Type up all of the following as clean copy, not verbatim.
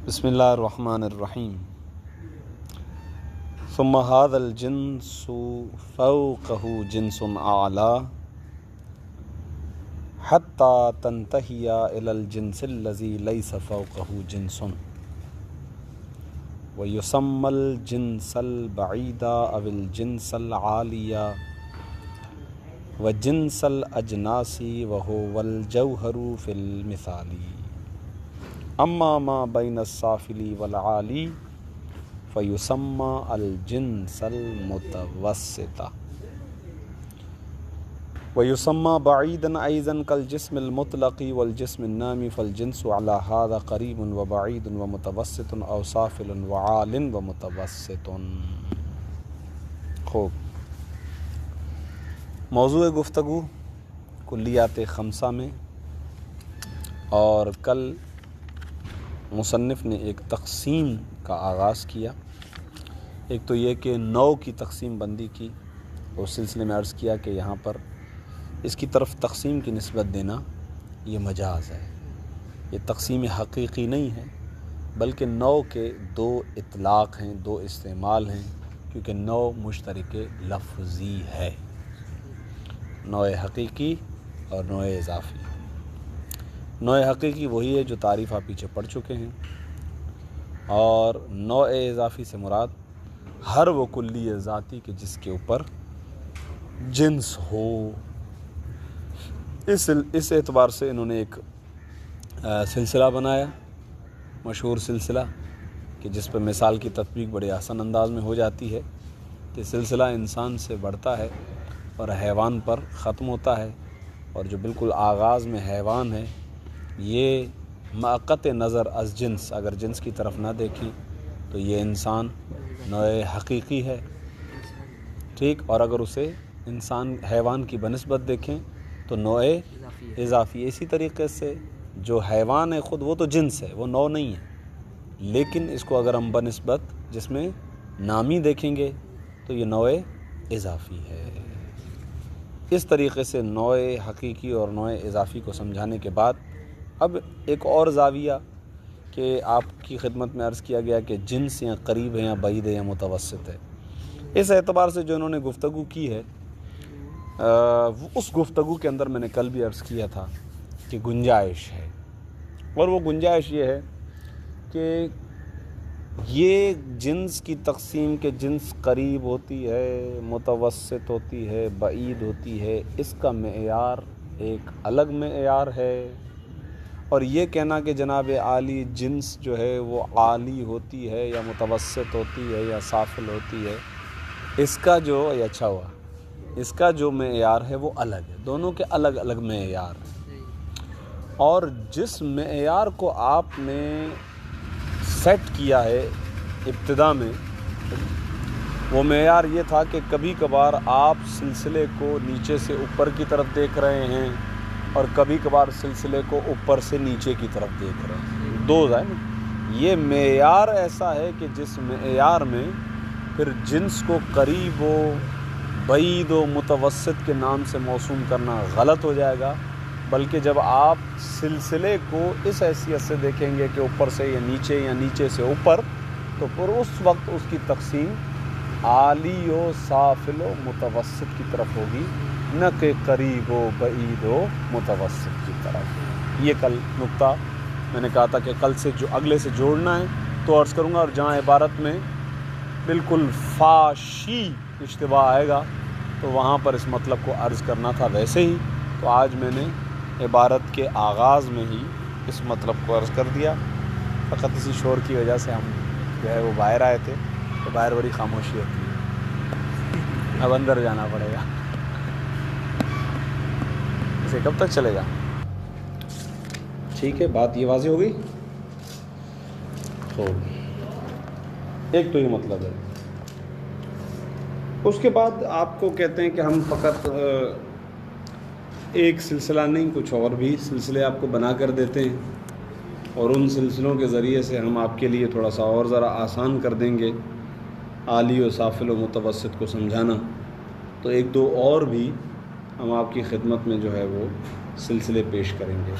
بسم اللہ الرحمن الرحیم ثم هذا الجنس فوقه جنس اعلی حتى تنتهي الى الجنس الذي ليس فوقه جنس ويسمى الجنس البعيد او الجنس العالي وجنس الاجناس وهو الجوهر في المثال اما ما بین السافل والعالی فیسمى الجنس المتوسط ويسمى بعيدا ايضا كالجسم المطلق والجسم النامي فالجنس على هذا قريب وبعيد ومتوسط او سافل وعال ومتوسط. خوب، موضوع گفتگو کلیات خمسہ میں، اور کل مصنف نے ایک تقسیم کا آغاز کیا. ایک تو یہ کہ نو کی تقسیم بندی کی، اس سلسلے میں عرض کیا کہ یہاں پر اس کی طرف تقسیم کی نسبت دینا یہ مجاز ہے، یہ تقسیم حقیقی نہیں ہے، بلکہ نو کے دو اطلاق ہیں، دو استعمال ہیں، کیونکہ نو مشترک لفظی ہے، نوع حقیقی اور نوع اضافی. نوع حقیقی وہی ہے جو تعریف آپ پیچھے پڑھ چکے ہیں، اور نوع اضافی سے مراد ہر وہ کلی ذاتی کہ جس کے اوپر جنس ہو. اس اعتبار سے انہوں نے ایک سلسلہ بنایا، مشہور سلسلہ کہ جس پہ مثال کی تطبیق بڑے آسان انداز میں ہو جاتی ہے، کہ سلسلہ انسان سے بڑھتا ہے اور حیوان پر ختم ہوتا ہے، اور جو بالکل آغاز میں حیوان ہے یہ مقت نظر از جنس، اگر جنس کی طرف نہ دیکھیں تو یہ انسان نوع حقیقی ہے، ٹھیک، اور اگر اسے انسان حیوان کی بنسبت دیکھیں تو نوع اضافی. اسی طریقے سے جو حیوان ہے خود وہ تو جنس ہے، وہ نوع نہیں ہے، لیکن اس کو اگر ہم بنسبت جس میں نامی دیکھیں گے تو یہ نوع اضافی ہے. اس طریقے سے نوع حقیقی اور نوع اضافی کو سمجھانے کے بعد اب ایک اور زاویہ کہ آپ کی خدمت میں عرض کیا گیا کہ جنس یا قریب ہے یا بعید ہے یا متوسط ہے. اس اعتبار سے جو انہوں نے گفتگو کی ہے، اس گفتگو کے اندر میں نے کل بھی عرض کیا تھا کہ گنجائش ہے، اور وہ گنجائش یہ ہے کہ یہ جنس کی تقسیم کے جنس قریب ہوتی ہے، متوسط ہوتی ہے، بعید ہوتی ہے، اس کا معیار ایک الگ معیار ہے. اور یہ کہنا کہ جناب عالی جنس جو ہے وہ عالی ہوتی ہے یا متوسط ہوتی ہے یا سافل ہوتی ہے، اس کا جو اچھا ہوا اس کا جو معیار ہے وہ الگ ہے، دونوں کے الگ الگ معیار ہیں. اور جس معیار کو آپ نے سیٹ کیا ہے ابتدا میں، وہ معیار یہ تھا کہ کبھی کبھار آپ سلسلے کو نیچے سے اوپر کی طرف دیکھ رہے ہیں اور کبھی کبھار سلسلے کو اوپر سے نیچے کی طرف دیکھ رہے ہیں، دو ہے نا. یہ معیار ایسا ہے کہ جس معیار میں پھر جنس کو قریب و بعید و متوسط کے نام سے موسوم کرنا غلط ہو جائے گا، بلکہ جب آپ سلسلے کو اس حیثیت سے دیکھیں گے کہ اوپر سے یا نیچے سے اوپر، تو پھر اس وقت اس کی تقسیم عالی و سافل و متوسط کی طرف ہوگی، نہ کہ قریب و بعید و متوسط کی طرف. یہ کل نقطہ میں نے کہا تھا کہ کل سے جو اگلے سے جوڑنا ہے تو عرض کروں گا، اور جہاں عبارت میں بالکل فاشی اشتباہ آئے گا تو وہاں پر اس مطلب کو عرض کرنا تھا ویسے ہی. تو آج میں نے عبارت کے آغاز میں ہی اس مطلب کو عرض کر دیا. فقط اسی شور کی وجہ سے ہم جو ہے وہ باہر آئے تھے، تو باہر بڑی خاموشی ہوتی ہے، اب اندر جانا پڑے گا. اسے کب تک چلے گا؟ ٹھیک ہے، بات یہ واضح ہو گئی. تو ایک تو یہ مطلب ہے. اس کے بعد آپ کو کہتے ہیں کہ ہم فقط ایک سلسلہ نہیں، کچھ اور بھی سلسلے آپ کو بنا کر دیتے ہیں، اور ان سلسلوں کے ذریعے سے ہم آپ کے لیے تھوڑا سا اور ذرا آسان کر دیں گے عالی و سافل و متوسط کو سمجھانا. تو ایک دو اور بھی ہم آپ کی خدمت میں جو ہے وہ سلسلے پیش کریں گے.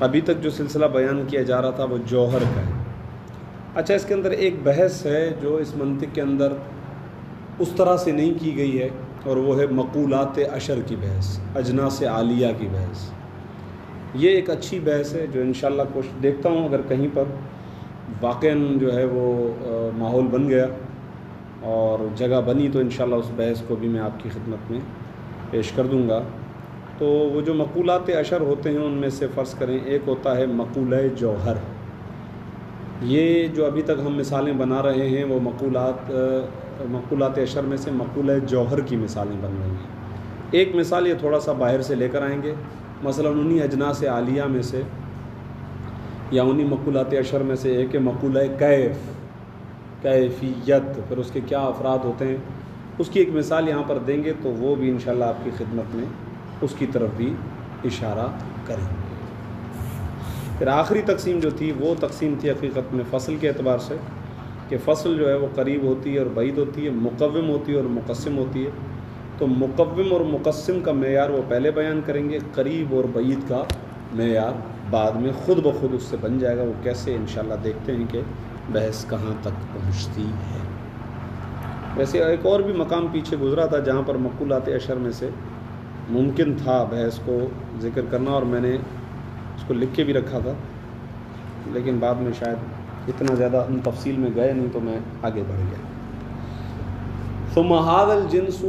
ابھی تک جو سلسلہ بیان کیا جا رہا تھا وہ جوہر کا ہے۔ اچھا، اس کے اندر ایک بحث ہے جو اس منطق کے اندر اس طرح سے نہیں کی گئی ہے، اور وہ ہے مقولات عشر کی بحث، اجناس عالیہ کی بحث۔ یہ ایک اچھی بحث ہے جو انشاءاللہ دیکھتا ہوں اگر کہیں پر واقعاً جو ہے وہ ماحول بن گیا اور جگہ بنی تو انشاءاللہ اس بحث کو بھی میں آپ کی خدمت میں پیش کر دوں گا۔ تو وہ جو مقولات عشر ہوتے ہیں ان میں سے فرض کریں ایک ہوتا ہے مقولہ جوہر۔ یہ جو ابھی تک ہم مثالیں بنا رہے ہیں وہ مقولات عشر میں سے مقولہ جوہر کی مثالیں بن رہی ہیں۔ ایک مثال یہ تھوڑا سا باہر سے لے کر آئیں گے، مثلا انہی اجناس عالیہ میں سے یا انہی مقولات عشر میں سے ایک ہے مقولہ کیفیت، پھر اس کے کیا افراد ہوتے ہیں اس کی ایک مثال یہاں پر دیں گے، تو وہ بھی انشاءاللہ آپ کی خدمت میں اس کی طرف بھی اشارہ کریں گے۔ پھر آخری تقسیم جو تھی وہ تقسیم تھی حقیقت میں فصل کے اعتبار سے، کہ فصل جو ہے وہ قریب ہوتی ہے اور بعید ہوتی ہے، مقوم ہوتی ہے اور مقسم ہوتی ہے۔ تو مقوم اور مقسم کا معیار وہ پہلے بیان کریں گے، قریب اور بعید کا معیار بعد میں خود بخود اس سے بن جائے گا۔ وہ کیسے انشاءاللہ دیکھتے ہیں کہ بحث کہاں تک پہنچتی ہے۔ ویسے ایک اور بھی مقام پیچھے گزرا تھا جہاں پر مقولات عشر میں سے ممکن تھا بحث کو ذکر کرنا، اور میں نے اس کو لکھ کے بھی رکھا تھا، لیکن بعد میں شاید اتنا زیادہ ان تفصیل میں گئے نہیں تو میں آگے بڑھ گیا۔ ثم هذا الجنس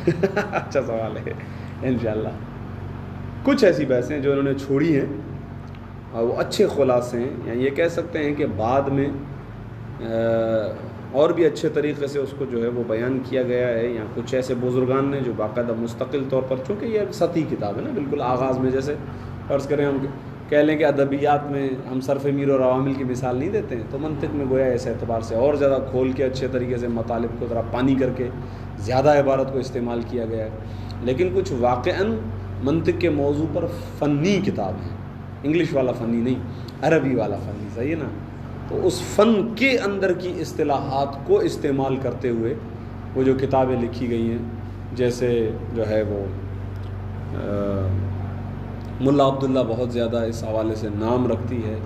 اچھا سوال ہے انشاءاللہ۔ کچھ ایسی بحثیں جو انہوں نے چھوڑی ہیں اور وہ اچھے خلاصے ہیں، یا یہ کہہ سکتے ہیں کہ بعد میں اور بھی اچھے طریقے سے اس کو جو ہے وہ بیان کیا گیا ہے، یا کچھ ایسے بزرگان نے جو باقاعدہ مستقل طور پر، چونکہ یہ سطحی کتاب ہے نا، بالکل آغاز میں جیسے فرض کریں ہم کہہ لیں کہ ادبیات میں ہم صرف میر اور عوامل کی مثال نہیں دیتے ہیں، تو منطق میں گویا اس اعتبار سے اور زیادہ کھول کے اچھے طریقے سے مطالب کو ذرا پانی کر کے زیادہ عبارت کو استعمال کیا گیا ہے۔ لیکن کچھ واقعاً منطق کے موضوع پر فنی کتاب ہیں، انگلش والا فنی نہیں، عربی والا فنی، صحیح ہے نا؟ تو اس فن کے اندر کی اصطلاحات کو استعمال کرتے ہوئے وہ جو کتابیں لکھی گئی ہیں، جیسے جو ہے وہ ملا عبداللہ بہت زیادہ اس حوالے سے نام رکھتی ہے،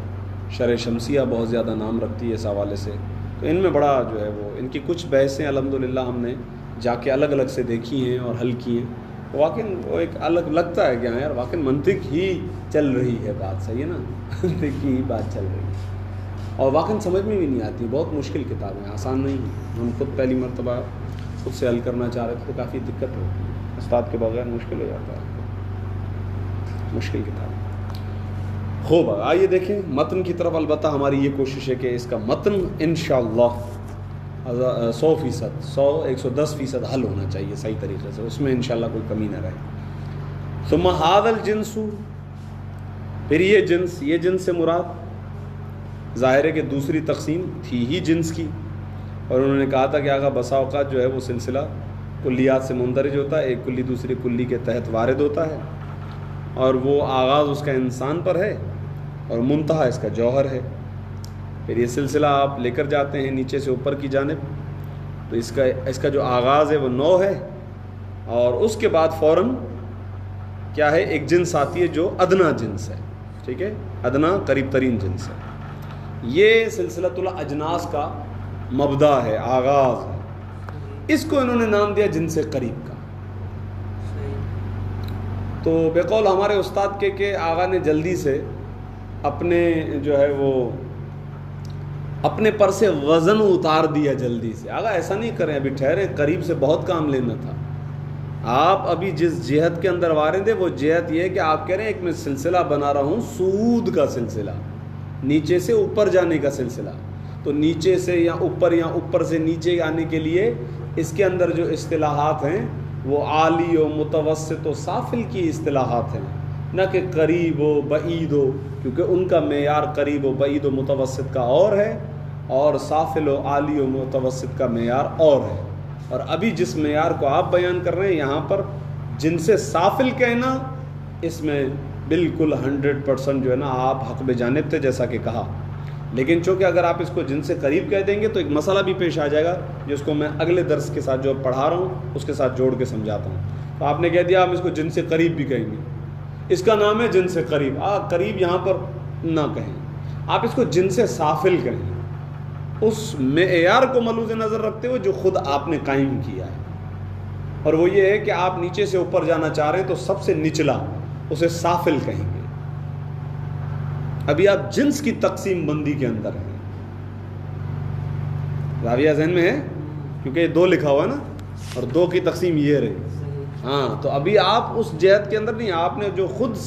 شرح شمسیہ بہت زیادہ نام رکھتی ہے اس حوالے سے، تو ان میں بڑا جو ہے وہ ان کی کچھ بحثیں الحمدللہ ہم نے جا کے الگ الگ سے دیکھی ہیں اور حل کی ہیں۔ واقعاً وہ ایک الگ لگتا ہے کہ ہاں یار واقعاً منطق ہی چل رہی ہے بات، صحیح ہے نا، منطق کی ہی بات چل رہی ہے، اور واقعاً سمجھ میں بھی نہیں آتی، بہت مشکل کتاب ہے، آسان نہیں ہے۔ ہم خود پہلی مرتبہ خود سے حل کرنا چاہ رہے تھے تو کافی دقت ہوتی ہے، استاد کے بغیر مشکل ہو جاتا ہے، مشکل کتاب ہے۔ خوب، آئیے دیکھیں متن کی طرف۔ البتہ ہماری یہ کوشش ہے کہ اس کا متن انشاءاللہ 110% حل ہونا چاہیے صحیح طریقے سے، اس میں انشاءاللہ کوئی کمی نہ رہے۔ ثم هذا الجنس، پھر یہ جنس سے مراد ظاہر ہے کہ دوسری تقسیم تھی ہی جنس کی، اور انہوں نے کہا تھا کہ آگا بسا اوقات جو ہے وہ سلسلہ کلیات سے مندرج ہوتا ہے، ایک کلی دوسری کلی کے تحت وارد ہوتا ہے، اور وہ آغاز اس کا انسان پر ہے اور منتہا اس کا جوہر ہے۔ پھر یہ سلسلہ آپ لے کر جاتے ہیں نیچے سے اوپر کی جانب، تو اس کا جو آغاز ہے وہ 9 ہے، اور اس کے بعد فوراً کیا ہے، ایک جنس آتی ہے جو ادنا جنس ہے، ٹھیک ہے، ادنا قریب ترین جنس ہے۔ یہ سلسلۃ الاجناس کا مبدا ہے، آغاز ہے، اس کو انہوں نے نام دیا جنس قریب کا۔ تو بقول ہمارے استاد کے کہ آغا نے جلدی سے اپنے جو ہے وہ اپنے پر سے وزن اتار دیا جلدی سے۔ آغا ایسا نہیں کریں، ابھی ٹھہرے، قریب سے بہت کام لینا تھا۔ آپ ابھی جس جہت کے اندر وارد ہیں وہ جہت یہ ہے کہ آپ کہہ رہے ہیں ایک میں سلسلہ بنا رہا ہوں صعود کا سلسلہ، نیچے سے اوپر جانے کا سلسلہ، تو نیچے سے یا اوپر سے نیچے آنے کے لیے اس کے اندر جو اصطلاحات ہیں وہ عالی و متوسط و سافل کی اصطلاحات ہیں، نہ کہ قریب و بعید ہو، کیونکہ ان کا معیار قریب و بعید و متوسط کا اور ہے، اور سافل و عالی و متوسط کا معیار اور ہے۔ اور ابھی جس معیار کو آپ بیان کر رہے ہیں یہاں پر جن سے سافل کہنا، اس میں بالکل 100% جو ہے نا آپ حق بجانب تھے جیسا کہ کہا، لیکن چونکہ اگر آپ اس کو جن سے قریب کہہ دیں گے تو ایک مسئلہ بھی پیش آ جائے گا جس کو میں اگلے درس کے ساتھ جو پڑھا رہا ہوں اس کے ساتھ جوڑ کے سمجھاتا ہوں۔ تو آپ نے کہہ دیا ہم اس کو جن سے قریب بھی کہیں گے، اس کا نام ہے جنس قریب. قریب یہاں پر نہ کہیں, آپ اس کو جنس سافل کہیں, اس معیار کو ملوز نظر رکھتے ہوئے جو خود آپ نے قائم کیا ہے, اور وہ یہ ہے کہ آپ نیچے سے اوپر جانا چاہ رہے ہیں تو سب سے نچلا اسے سافل کہیں گے. ابھی آپ جنس کی تقسیم بندی کے اندر ہیں. راویہ ذہن میں ہے, کیونکہ یہ 2 لکھا ہوا ہے نا, اور 2 کی تقسیم یہ رہی. ہاں, تو ابھی آپ اس جہت کے اندر نہیں, آپ نے جو خود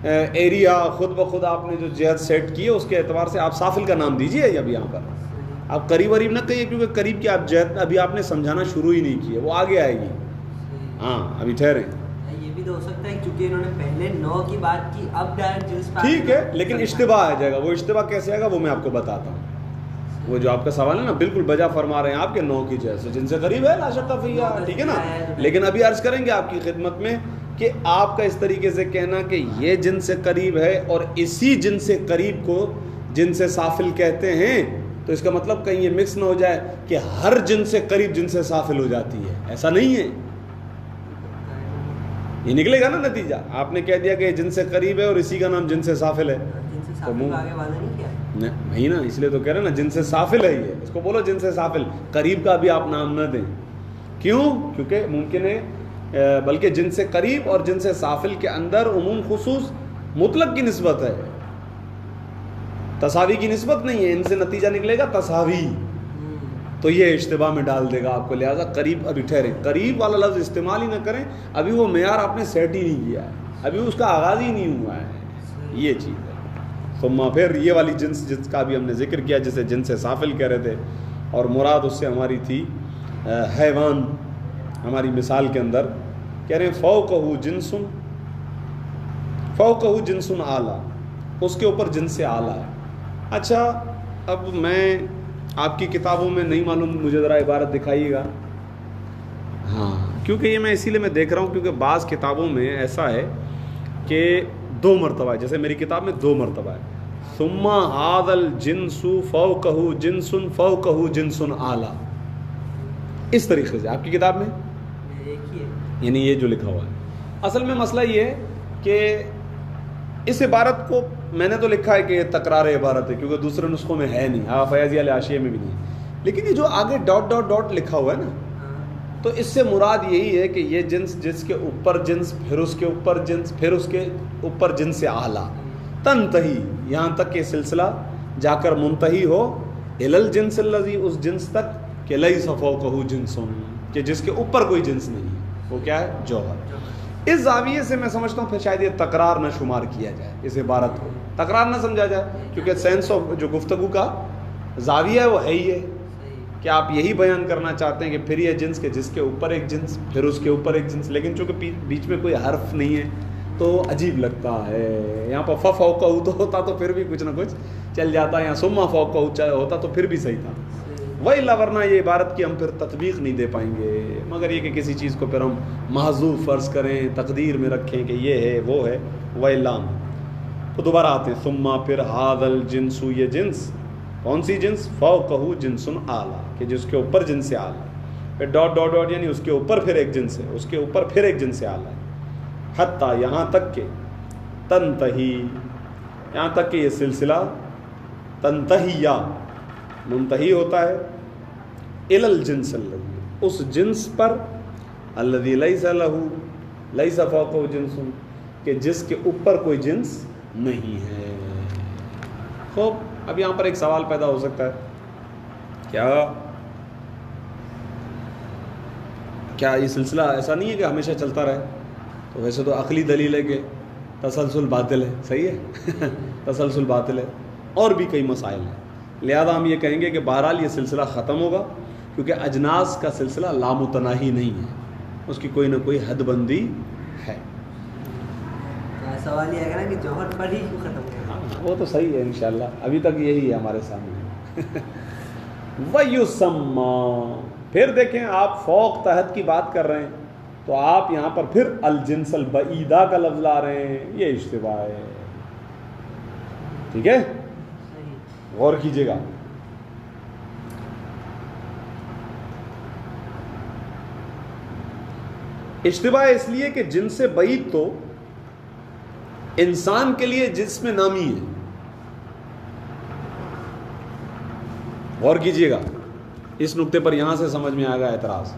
ایریا خود بخود آپ نے جو جہت سیٹ کی ہے اس کے اعتبار سے آپ سافل کا نام دیجیے. اب یہاں پر آپ قریب وریب نہ کہیے, کیونکہ قریب کی آپ جہت ابھی آپ نے سمجھانا شروع ہی نہیں کی ہے, وہ آگے آئے گی. ہاں, ابھی ٹھہریں. یہ بھی تو ہو سکتا ہے کیونکہ انہوں نے پہلے 9 کی بات کی, اب ڈائریکٹ جنس پہ. ٹھیک ہے, لیکن اشتباہ آ جائے گا. وہ اشتباہ کیسے آئے گا وہ میں آپ کو بتاتا ہوں. وہ جو آپ کا سوال ہے نا, بالکل بجا فرما رہے ہیں آپ کے 9 کی جیسے جن سے قریب ہے لا شک فیہ, ٹھیک ہے نا. لیکن ابھی عرض کریں گے آپ کی خدمت میں کہ آپ کا اس طریقے سے کہنا کہ یہ جن سے قریب ہے اور اسی جن سے قریب کو جن سے سافل کہتے ہیں, تو اس کا مطلب کہیں یہ مکس نہ ہو جائے کہ ہر جن سے قریب جن سے سافل ہو جاتی ہے. ایسا نہیں ہے, یہ نکلے گا نا نتیجہ. آپ نے کہہ دیا کہ جن سے قریب ہے اور اسی کا نام جن سے سافل ہے, نہیں نا, اس لیے تو کہہ رہے ہیں نا جن سے سافل ہے یہ, اس کو بولو جن سے سافل. قریب کا بھی آپ نام نہ دیں. کیوں؟ کیونکہ ممکن ہے, بلکہ جن سے قریب اور جن سے سافل کے اندر عموم خصوص مطلق کی نسبت ہے, تساوی کی نسبت نہیں ہے. ان سے نتیجہ نکلے گا تساوی, تو یہ اشتباہ میں ڈال دے گا آپ کو. لہٰذا قریب, ابھی ٹھہرے, قریب والا لفظ استعمال ہی نہ کریں. ابھی وہ معیار آپ نے سیٹ ہی نہیں کیا ہے, ابھی اس کا آغاز ہی نہیں ہوا ہے. یہ چیز ہے. ثم پھر یہ والی جنس جس کا بھی ہم نے ذکر کیا, جسے جن سے سافل کہہ رہے تھے, اور مراد اس سے ہماری تھی حیوان. ہماری مثال کے اندر کہہ رہے ہیں فوقہ جنسن, فوقہ جنسن اعلیٰ, اس کے اوپر جنس سے اعلیٰ ہے. اچھا, اب میں آپ کی کتابوں میں نہیں معلوم, مجھے ذرا عبارت دکھائیے گا. ہاں, کیونکہ یہ میں اسی لیے میں دیکھ رہا ہوں کیونکہ بعض کتابوں میں ایسا ہے کہ 2 مرتبہ ہے, جیسے میری کتاب میں 2 مرتبہ ہے. ثم ھذا الجنس فوقہ جنس فوقہ جنس اعلیٰ, اس طریقے سے آپ کی کتاب میں یعنی یہ جو لکھا ہوا ہے. اصل میں مسئلہ یہ ہے کہ اس عبارت کو میں نے تو لکھا ہے کہ یہ تکرار عبارت ہے, کیونکہ دوسرے نسخوں میں ہے نہیں, فیاضی الحاشیہ میں بھی نہیں ہے. لیکن یہ جو آگے ڈاٹ ڈاٹ ڈاٹ لکھا ہوا ہے نا, تو اس سے مراد یہی ہے کہ یہ جنس جس کے اوپر جنس, پھر اس کے اوپر جنس, پھر اس کے اوپر جنس سے اعلیٰ, تنتہی, یہاں تک کہ سلسلہ جا کر منتہی ہو الی الجنس الذی, اس جنس تک کہ لیس فوقہ جنس, کہ جس کے اوپر کوئی جنس نہیں ہے. وہ کیا ہے؟ جوہر. اس زاویے سے میں سمجھتا ہوں پھر شاید یہ تکرار نہ شمار کیا جائے, اس عبارت کو تکرار نہ سمجھا جائے, کیونکہ سینس آف جو گفتگو کا زاویہ ہے وہ ہے ہی ہے کہ آپ یہی بیان کرنا چاہتے ہیں کہ پھر یہ جنس کہ جس کے اوپر ایک جنس, پھر اس کے اوپر ایک جنس. لیکن چونکہ بیچ میں کوئی حرف نہیں ہے تو عجیب لگتا ہے. یہاں پر فوقہ تو ہوتا تو پھر بھی کچھ نہ کچھ چل جاتا, یا ثم فوقہ ہوتا تو پھر بھی صحیح تھا. وَإِلَّا, ورنہ یہ عبارت کی ہم پھر تطبیق نہیں دے پائیں گے, مگر یہ کہ کسی چیز کو پھر ہم محذوف فرض کریں, تقدیر میں رکھیں کہ یہ ہے وہ ہے. وَإِلَّا, تو دوبارہ آتے ہیں. ثم پھر ھذا الجنس, یہ جنس, کون سی جنس؟ فوقہ جنس اعلیٰ, کہ جس کے اوپر جنس سے اعلیٰ. پھر ڈاٹ ڈاٹ ڈاٹ یعنی اس کے اوپر پھر ایک جنس ہے, اس کے اوپر پھر ایک جنس سے اعلیٰ ہے. حتیٰ, یہاں تک کہ تنتہی, یہاں تک کہ یہ سلسلہ تنتہیہ, منتہی ہوتا ہے الی الجنس الذی, اس جنس پر, الذی لیس لہ لیس فوقہ جنس, کہ جس کے اوپر کوئی جنس نہیں ہے. خوب, اب یہاں پر ایک سوال پیدا ہو سکتا ہے, کیا یہ سلسلہ ایسا نہیں ہے کہ ہمیشہ چلتا رہے؟ تو ویسے تو عقلی دلیل ہے کہ تسلسل باطل ہے, صحیح ہے, تسلسل باطل ہے, اور بھی کئی مسائل ہیں. لہذا ہم یہ کہیں گے کہ بہرحال یہ سلسلہ ختم ہوگا, کیونکہ اجناس کا سلسلہ لامتناہی نہیں ہے, اس کی کوئی نہ کوئی حد بندی ہے. سوال یہ ہے کہ جوہر پر ہی ختم ہوگا. وہ تو صحیح ہے انشاءاللہ, ابھی تک یہی ہے ہمارے سامنے. وَيُسَمَّا, پھر دیکھیں آپ فوق تحت کی بات کر رہے ہیں تو آپ یہاں پر پھر الجنس البعیدہ کا لفظ لا رہے ہیں, یہ اشتباہ ہے. ٹھیک ہے, غور کیجیے گا. اشتباہ اس لیے کہ جنس بعید تو انسان کے لیے جسم نامی ہے. غور کیجئے گا اس نقطے پر, یہاں سے سمجھ میں آئے گا اعتراض.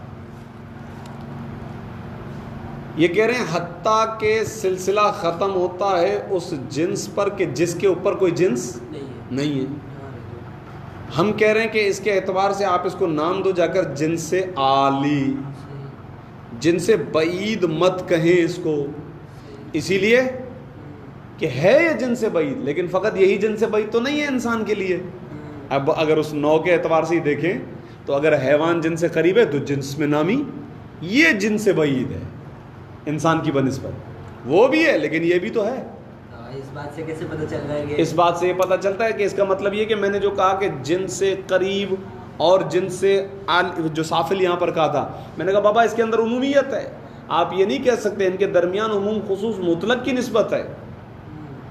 یہ کہہ رہے ہیں حتیٰ کہ سلسلہ ختم ہوتا ہے اس جنس پر کہ جس کے اوپر کوئی جنس نہیں ہے. ہم کہہ رہے ہیں کہ اس کے اعتبار سے آپ اس کو نام دو جا کر جنس عالی, جنس بعید مت کہیں اس کو, اسی لیے کہ ہے یہ جنس بعید, لیکن فقط یہی جنس بعید تو نہیں ہے انسان کے لیے. اب اگر اس نو کے اعتبار سے ہی دیکھیں تو اگر حیوان جن سے قریب ہے تو جنس میں نامی یہ جنس بعید ہے انسان کی بنسبت, وہ بھی ہے لیکن یہ بھی تو ہے. اس بات سے کیسے پتہ چل رہا ہے کہ اس بات سے یہ پتہ چلتا ہے کہ اس کا مطلب یہ کہ میں نے جو کہا کہ جن سے قریب اور جن سے جو سافل یہاں پر کہا تھا, میں نے کہا بابا اس کے اندر عمومیت ہے, آپ یہ نہیں کہہ سکتے ان کے درمیان عموم خصوص مطلق کی نسبت ہے,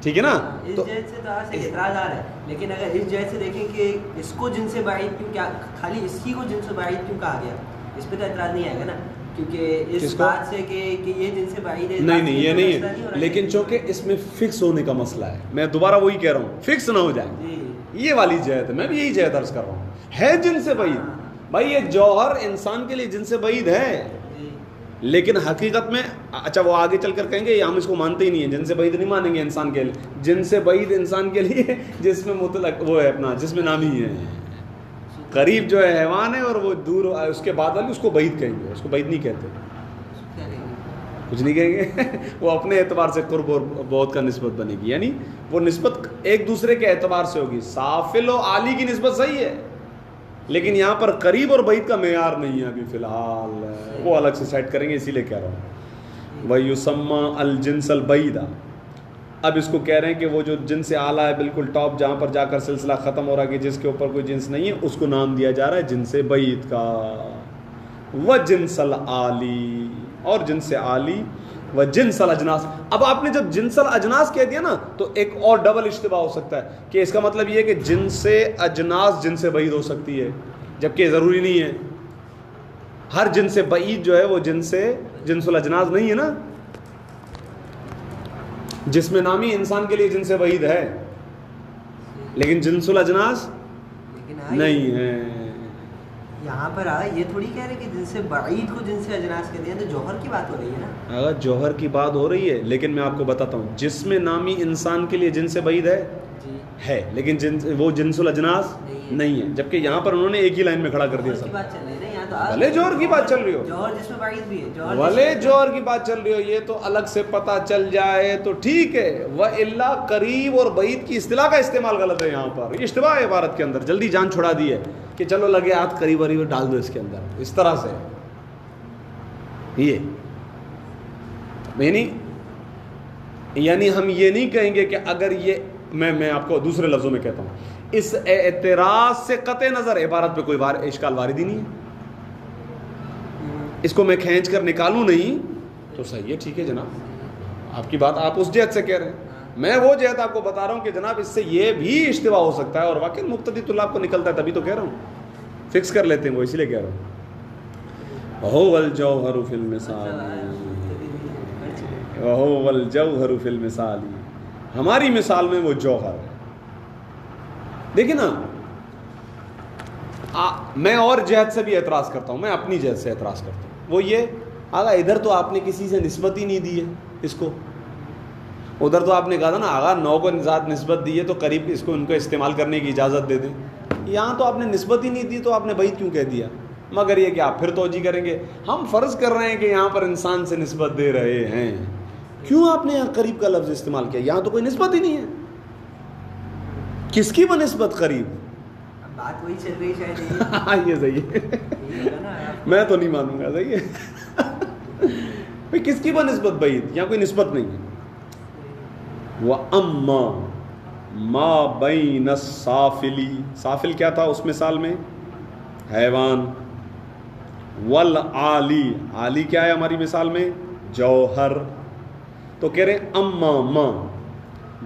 ٹھیک ہے نا. اس جہت سے تو سے اعتراض آ رہا ہے, لیکن اگر اس جہت سے دیکھیں کہ اس کو جن سے بعید کیوں, کیا خالی اس کی کو جن سے بعید کیوں کہا گیا, اس پہ تو اعتراض نہیں آئے گا نا, کیونکہ اس بات سے کہ یہ جن سے بعید ہے. نہیں یہ نہیں ہے, لیکن چونکہ اس میں فکس ہونے کا مسئلہ ہے, میں دوبارہ وہی کہہ رہا ہوں فکس نہ ہو جائے, یہ والی جہت ہے, میں بھی یہی جہت عرض کر رہا ہوں. ہے جن سے بعید, بھائی یہ جوہر انسان کے لیے جن سے بعید ہے, لیکن حقیقت میں اچھا وہ آگے چل کر کہیں گے ہم اس کو مانتے ہی نہیں ہیں, جن سے بعید نہیں مانیں گے انسان کے لیے. جن سے بعید انسان کے لیے جس میں مطلق وہ ہے اپنا جس میں نامی ہے, قریب جو ہے حیوان ہے اور وہ دور اس کے بعد والی اس کو بعید کہیں گے, اس کو بعید نہیں کہتے, کچھ نہیں کہیں گے. وہ اپنے اعتبار سے قرب اور بعد کا نسبت بنے گی, یعنی وہ نسبت ایک دوسرے کے اعتبار سے ہوگی. سافل و عالی کی نسبت صحیح ہے, لیکن یہاں پر قریب اور بعید کا معیار نہیں ہے ابھی فی الحال, وہ الگ سے سیٹ کریں گے, اسی لیے کہہ رہا ہوں. وَيُسَمَّى الْجِنْسَ الْبَعِيدَ. اب اس کو کہہ رہے ہیں کہ وہ جو جنس اعلیٰ ہے بالکل ٹاپ, جہاں پر جا کر سلسلہ ختم ہو رہا ہے کہ جس کے اوپر کوئی جنس نہیں ہے, اس کو نام دیا جا رہا ہے جنس بعید کا. وَجِنْسَ الْعَالِي, اور جنس عالی. وَجِنْسَ الْأَجْنَاسِ. اب آپ نے جب جنس الاجناس کہہ دیا نا تو ایک اور ڈبل اشتباہ ہو سکتا ہے کہ اس کا مطلب یہ ہے کہ جنس اجناس جنس بعید ہو سکتی ہے, جبکہ ضروری نہیں ہے. ہر جنس بعید جو ہے وہ جنس الاجناس نہیں ہے نا. جسم نامی انسان کے لیے جنس بعید ہے, لیکن جنس الاجناس نہیں ہے. یہاں پر یہ تھوڑی کہہ رہے کہ جن سے بعید کو جن سے اجناس کہتے ہیں, تو جوہر کی بات ہو رہی ہے نا. اگر جوہر کی بات ہو رہی ہے, لیکن میں آپ کو بتاتا ہوں جسم نامی انسان کے لیے جنس بعید ہے, لیکن وہ جنس الاجناس نہیں ہے, جبکہ یہاں پر انہوں نے ایک ہی لائن میں کھڑا کر دیا. بھلے جوہر کی بات چل رہی ہو, بھلے جوہر کی بات چل رہی ہو, یہ تو الگ سے پتہ چل جائے تو ٹھیک ہے. وَإِلَّا قریب اور بعید کی اصطلاح کا استعمال غلط ہے یہاں پر, یہ اشتباہ ہے عبارت کے اندر, جلدی جان چھڑا دی ہے کہ چلو لگے ہاتھ قریب قریب ڈال دو اس کے اندر, اس طرح سے. یہ یعنی ہم یہ نہیں کہیں گے کہ اگر یہ میں آپ کو دوسرے لفظوں میں کہتا ہوں, اس اعتراض سے قطع نظر عبارت پہ کوئی اشکال وارد ہی نہیں ہے. اس کو میں کھینچ کر نکالوں نہیں تو صحیح ہے, ٹھیک ہے جناب, آپ کی بات آپ اس جہت سے کہہ رہے ہیں, میں وہ جہت آپ کو بتا رہا ہوں کہ جناب اس سے یہ بھی اشتباہ ہو سکتا ہے, اور واقعی مقتدی طلاب کو نکلتا ہے, تبھی تو کہہ رہا ہوں فکس کر لیتے ہیں وہ, اسی لیے کہہ رہا ہوں. هو الجوہر فی المثال, وهو الجوہر فی المثال, ہماری مثال میں وہ جوہر ہے. دیکھیں نا, میں اور جہت سے بھی اعتراض کرتا ہوں, میں اپنی جہت سے اعتراض کرتا ہوں, وہ یہ آگا ادھر تو آپ نے کسی سے نسبت ہی نہیں دی ہے اس کو, ادھر تو آپ نے کہا تھا نا آگا نو کو ذات نسبت دی ہے تو قریب اس کو ان کو استعمال کرنے کی اجازت دے دیں. یہاں تو آپ نے نسبت ہی نہیں دی, تو آپ نے بعید کیوں کہہ دیا, مگر یہ کہ آپ پھر توجیہ کریں گے ہم فرض کر رہے ہیں کہ یہاں پر انسان سے نسبت دے رہے ہیں, کیوں آپ نے یہاں قریب کا لفظ استعمال کیا, یہاں تو کوئی نسبت ہی نہیں ہے, کس کی بنسبت قریب, بات وہی چل رہی شاید. یہ صحیح ہے, میں تو نہیں مانوں گا, صحیح ہے, کس کی بنسبت بعید, یہاں کوئی نسبت نہیں ہے. وَأَمَّا مَا بَيْنَ السَّافِلِ, سافل کیا تھا اس مثال میں, حیوان. وَالْعَالِي, عالی کیا ہے ہماری مثال میں, جوہر. تو کہہ رہے اما ما,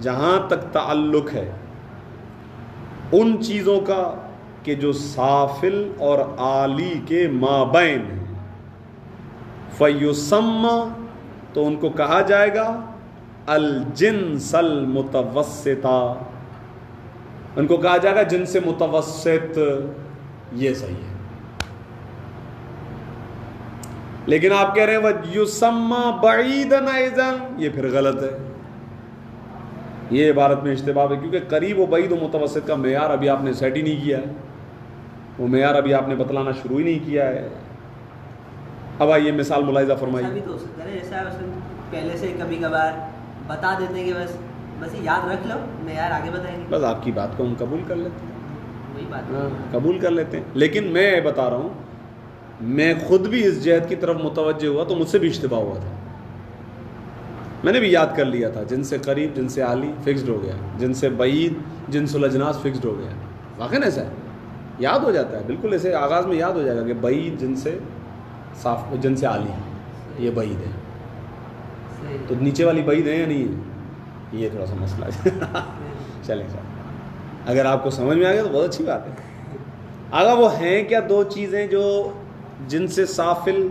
جہاں تک تعلق ہے ان چیزوں کا کہ جو سافل اور عالی کے مابین ہیں, فَيُسَمَّى, تو ان کو کہا جائے گا الجنس المتوسطہ، ان کو کہا جائے گا جنس متوسط، یہ صحیح ہے. لیکن آپ کہہ رہے ہیں وَيُسَمَّى بَعِيدًا أَيْضًا، یہ پھر غلط ہے. یہ عبارت میں اشتباہ ہے، کیونکہ قریب و بعید و متوسط کا معیار ابھی آپ نے سیٹ ہی نہیں کیا ہے، وہ معیار ابھی آپ نے بتلانا شروع ہی نہیں کیا ہے. اب آئیے مثال ملاحظہ فرمائیے. ابھی تو ہو سکتا ہے ایسا پہلے سے کبھی کبھار بتا دیتے ہیں کہ بس یاد رکھ لو، معیار آگے بتائیں گے. بس آپ کی بات کو ہم قبول کر لیتے ہیں، وہی بات قبول کر لیتے ہیں. لیکن میں بتا رہا ہوں، میں خود بھی اس جہت کی طرف متوجہ ہوا تو مجھ سے بھی اشتباہ ہوا تھا. میں نے بھی یاد کر لیا تھا، جن سے قریب جن سے عالی فکسڈ ہو گیا، جن سے بعید جنس الاجناس فکسڈ ہو گیا. واقعی ایسا ہے، یاد ہو جاتا ہے بالکل، ایسے آغاز میں یاد ہو جائے گا کہ بعید جن سے صاف جن سے عالی یہ بعید ہے. تو نیچے والی بعید ہے یا نہیں ہے، یہ تھوڑا سا مسئلہ ہے. چلیں سر، اگر آپ کو سمجھ میں آ گیا تو بہت اچھی بات ہے. آگا وہ ہیں کیا دو چیزیں جو جن سے سافل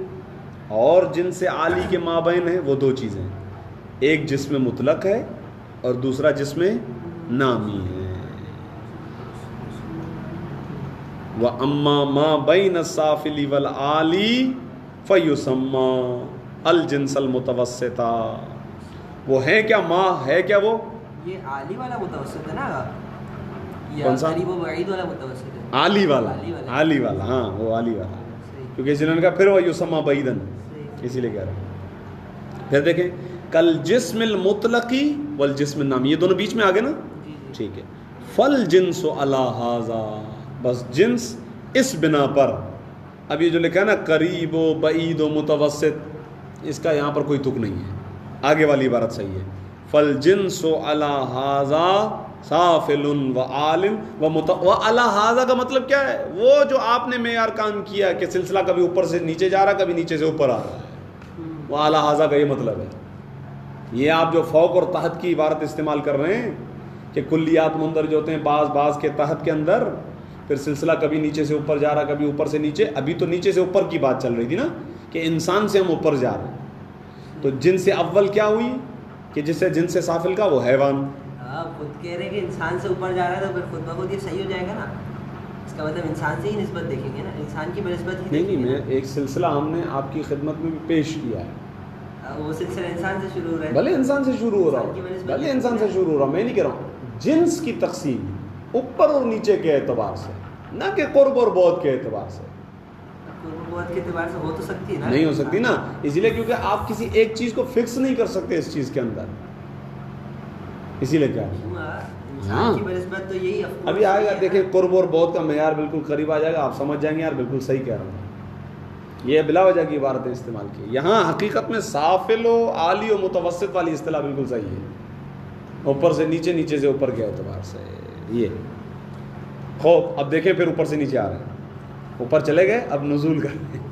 اور جن سے عالی کے مابین ہیں؟ وہ دو چیزیں، ایک جسم مطلق ہے اور دوسرا جسم نامی ہے. وَأَمَّا مَا بَيْنَ السَّافِلِ وَالْعَالِي فَيُسَمَّى الْجِنْسَ الْمُتَوَسِّطَ. وہ ہیں کیا، ماں ہے کیا، وہ یہ عالی والا متوسط ہے نا، کون سا؟ قریب و بعید والا متوسط ہے. عالی والا، عالی والا، ہاں وہ عالی والا، کیونکہ جنہوں نے کہا پھر وہ یسمى بعیداً، اسی لیے کہہ رہے ہیں. پھر دیکھیں کالجسم المطلقی والجسم النامی، یہ دونوں بیچ میں آگے نا، ٹھیک ہے. فالجنس علی ھذا، بس جنس اس بنا پر. اب یہ جو لکھا ہے نا قریب و بعید و متوسط، اس کا یہاں پر کوئی تک نہیں ہے، آگے والی عبارت صحیح ہے. فالجنس علی ھذا سافل و عالم و علی ھذا کا مطلب کیا ہے؟ وہ جو آپ نے معیار کام کیا کہ سلسلہ کبھی اوپر سے نیچے جا رہا، کبھی نیچے سے اوپر آ رہا ہے، وہ علی ھذا کا یہ مطلب ہے. یہ آپ جو فوق اور تحت کی عبارت استعمال کر رہے ہیں کہ کلیات مندرج ہوتے ہیں بعض کے تحت کے اندر، پھر سلسلہ کبھی نیچے سے اوپر جا رہا، کبھی اوپر سے نیچے. ابھی تو نیچے سے اوپر کی بات چل رہی تھی نا، کہ انسان سے ہم اوپر جا رہے ہیں. تو جن سے اول کیا ہوئی کہ جس سے جن سے سافل کا وہ حیوان. آپ خود کہہ رہے ہیں کہ انسان سے اوپر جا رہا ہے، تو پھر خود بخود یہ صحیح ہو جائے گا نا. اس کا مطلب انسان سے ہی نسبت دیکھیں گے نا، انسان کی بنسبت ہی. نہیں، میں ایک سلسلہ ہم نے آپ کی خدمت میں بھی پیش کیا ہے، وہ سلسلہ انسان سے شروع ہو رہا ہے. بھلے انسان سے شروع ہو رہا ہو، بھلے انسان سے شروع ہو رہا ہوں، میں نہیں کہہ رہا ہوں. جنس کی تقسیم اوپر اور نیچے کے اعتبار سے، نہ کہ قرب اور بعد کے اعتبار سے. قرب و بعد کے اعتبار سے ہو تو سکتی ہے نا، نہیں ہو سکتی نا، اسی لیے کیونکہ آپ کسی ایک چیز کو فکس نہیں کر سکتے اس چیز کے اندر، اسی لیے کیا انسان کی بنسبت تو یہی ابھی آئے گا. دیکھیں قرب اور بعد کا معیار بالکل قریب آ جائے گا، آپ سمجھ جائیں گے یار بالکل صحیح کہہ رہا ہوں. یہ بلا وجہ کی عبارتیں استعمال کی. یہاں حقیقت میں سافل و عالی و متوسط والی اصطلاح بالکل صحیح ہے، اوپر سے نیچے، نیچے سے اوپر کے اعتبار سے. یہ خوب اب دیکھیں پھر اوپر سے نیچے آ رہے ہیں، اوپر چلے گئے، اب نزول کر رہے ہیں.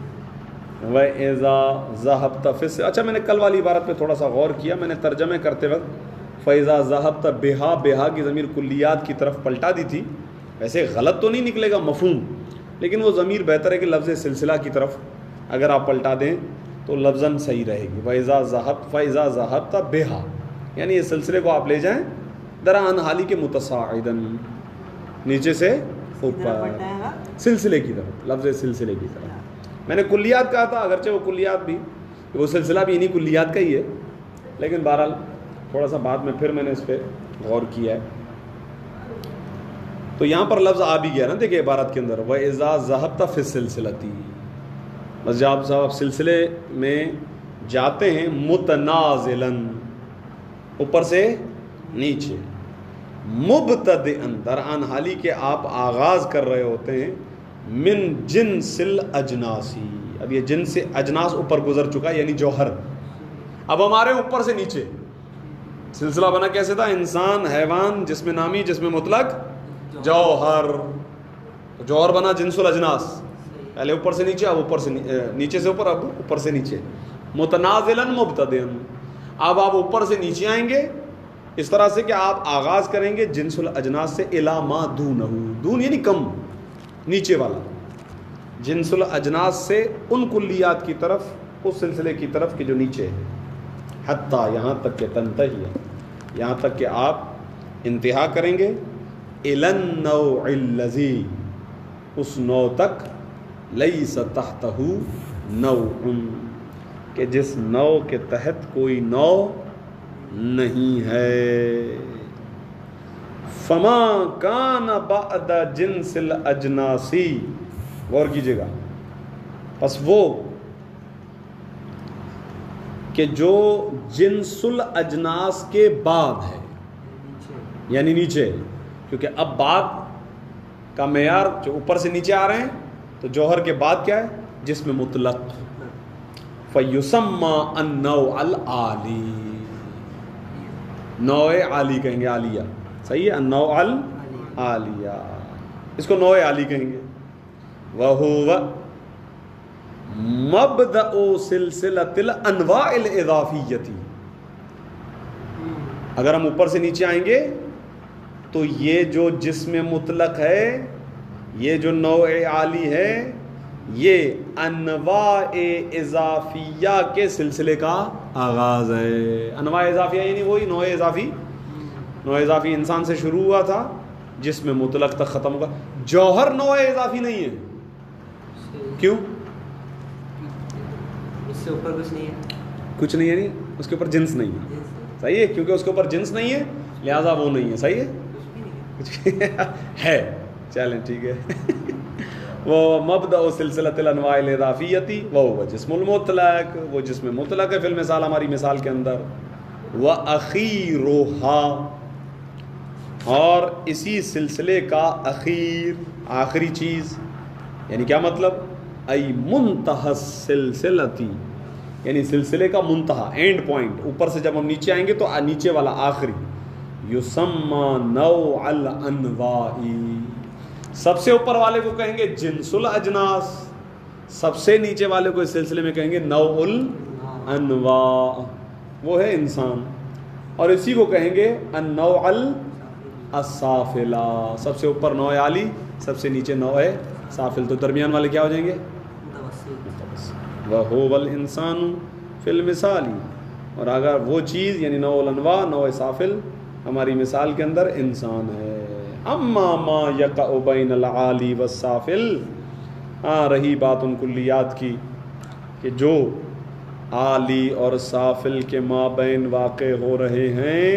وَإِذَا ذَهَبْتَ فِي، اچھا میں نے کل والی عبارت پہ تھوڑا سا غور کیا، میں نے ترجمے کرتے وقت فَإِذَا ذَهَبْتَ بِهَا، بِهَا کی ضمیر کلیات کی طرف پلٹا دی تھی. ویسے غلط تو نہیں نکلے گا مفہوم، لیکن وہ ضمیر بہتر ہے کہ لفظ سلسلہ کی طرف اگر آپ پلٹا دیں تو لفظاً صحیح رہے گی. فَإِذَا ذَهَبْتَ بِهَا، یعنی اس سلسلے کو آپ لے جائیں دران حالی کے متصاعداً، نیچے سے اوپر، سلسلے کی طرف، لفظ سلسلے کی طرف. میں نے کلیات کہا تھا، اگرچہ وہ کلیات بھی، وہ سلسلہ بھی انہی کلیات کا ہی ہے، لیکن بہرحال تھوڑا سا بعد میں پھر میں نے اس پہ غور کیا ہے. تو یہاں پر لفظ آ بھی گیا نا، دیکھیں عبارت کے اندر وَإِذَا ذَهَبْتَ فِي السِّلْسِلَةِ، بس جب آپ سلسلے میں جاتے ہیں متنازلاً، اوپر سے نیچے، مبتدئاً، دران حالی کے آپ آغاز کر رہے ہوتے ہیں، من جنس الاجناسی. اب یہ جنس اجناس اوپر گزر چکا، یعنی جوہر. اب ہمارے اوپر سے نیچے سلسلہ بنا کیسے تھا؟ انسان، حیوان، جسم نامی، جسم مطلق، جوہر. جوہر بنا جنس الاجناس، پہلے اوپر سے نیچے، اب اوپر سے نیچے سے اوپر، اب اوپر سے نیچے. متنازلاً مبتدئاً، اب آپ اوپر سے نیچے آئیں گے اس طرح سے کہ آپ آغاز کریں گے جنس الاجناس سے، الی ما دونہ، دون یعنی کم، نیچے والا، جنس الاجناس سے ان کلیات کی طرف، اس سلسلے کی طرف کہ جو نیچے ہے. حتیٰ یہاں تک کہ تنتہی یہاں تک کہ آپ انتہا کریں گے الی النوع الذی اس نوع تک لیس تحتہ نوع کہ جس نوع کے تحت کوئی نوع نہیں ہے. فما کان بعد جنس الاجناسی غور کیجیے گا پس وہ کہ جو جنس الاجناس کے بعد ہے یعنی نیچے کیونکہ اب بعد کا معیار جو اوپر سے نیچے آ رہے ہیں تو جوہر کے بعد کیا ہے جسم مطلق فیسمى النوع العالی نوع عالی کہیں گے عالیہ صحیح ہے النوع العالیہ اس کو نوع عالی کہیں گے. وہو مبدأ سلسلۃ الانواع الاضافیۃ اگر ہم اوپر سے نیچے آئیں گے تو یہ جو جسم مطلق ہے یہ جو نوع عالی ہے یہ انواع اضافیہ کے سلسلے کا آغاز ہے. انواع اضافیہ یعنی وہی نوع اضافی. نوع اضافی انسان سے شروع ہوا تھا جسم مطلق تک ختم ہوگا. جوہر نوع اضافی نہیں ہے. کیوں؟ اس سے اوپر کچھ نہیں ہے. کچھ نہیں ہے نہیں اس کے اوپر جنس نہیں ہے. صحیح ہے کیونکہ اس کے اوپر جنس نہیں ہے لہذا وہ نہیں ہے. صحیح ہے کچھ ہے چلیں ٹھیک ہے. وہ مبدأ سلسلۃ الانواع الاضافیۃ وہ جسم المطلق وہ جسم مطلق ہے فی المثال ہماری مثال کے اندر. وَأَخِيرُهَا اور اسی سلسلے کا اخیر آخری چیز یعنی کیا مطلب ای منتہى السلسلۃ یعنی سلسلے کا منتہا اینڈ پوائنٹ اوپر سے جب ہم نیچے آئیں گے تو نیچے والا آخری یسمى نوع الانواع سب سے اوپر والے کو کہیں گے جنس الاجناس سب سے نیچے والے کو اس سلسلے میں کہیں گے نوع الانواع وہ ہے انسان اور اسی کو کہیں گے النوع السافلہ سب سے اوپر نوع عالی سب سے نیچے نوع سافل تو درمیان والے کیا ہو جائیں گے وَهُوَ الْإِنسَانُ فِي الْمِثَالِ اور اگر وہ چیز یعنی نوع الانواع نوع سافل ہماری مثال کے اندر انسان ہے. اما ما یقع بین العالی والسافل ہاں رہی بات ان کلیات کی کہ جو عالی اور سافل کے مابین واقع ہو رہے ہیں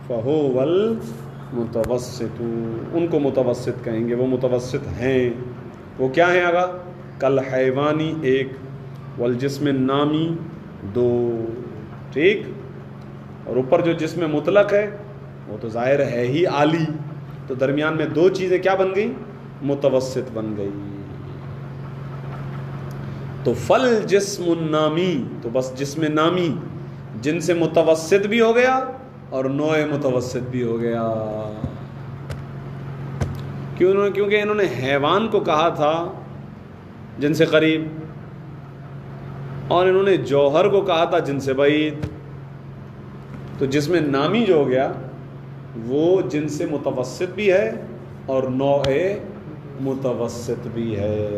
فہو المتوسط ان کو متوسط کہیں گے وہ متوسط ہیں. وہ کیا ہیں آگا کل حیوانی ایک والجسم نامی دو ٹھیک اور اوپر جو جسم مطلق ہے وہ تو ظاہر ہے ہی عالی تو درمیان میں دو چیزیں کیا بن گئی متوسط بن گئی. تو فل جسم النامی تو بس جسم نامی جن سے متوسط بھی ہو گیا اور نوع متوسط بھی ہو گیا. کیونکہ انہوں نے حیوان کو کہا تھا جن سے قریب اور انہوں نے جوہر کو کہا تھا جن سے بعید تو جسم نامی جو ہو گیا وہ جن سے متوسط بھی ہے اور نوع متوسط بھی ہے.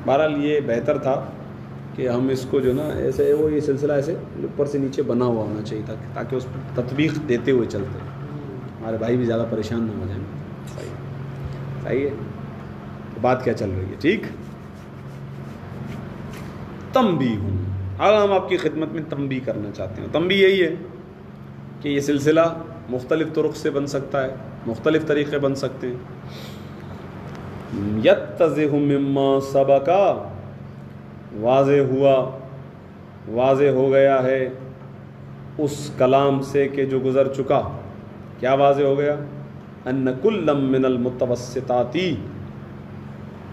بہرحال یہ بہتر تھا کہ ہم اس کو جو نا ایسے وہ یہ سلسلہ ایسے اوپر سے نیچے بنا ہوا ہونا چاہیے تھا تاکہ اس پر تطبیق دیتے ہوئے چلتے ہمارے بھائی بھی زیادہ پریشان نہ ہو جائیں. صحیح ہے بات کیا چل رہی ہے ٹھیک. تنبیہ ہوں اب ہم آپ کی خدمت میں تنبیہ کرنا چاہتے ہیں. تنبیہ یہی ہے کہ یہ سلسلہ مختلف طرق سے بن سکتا ہے مختلف طریقے بن سکتے ہیں. یتضح مما سبق واضح ہو گیا ہے اس کلام سے کہ جو گزر چکا. کیا واضح ہو گیا ان کل من المتوسطات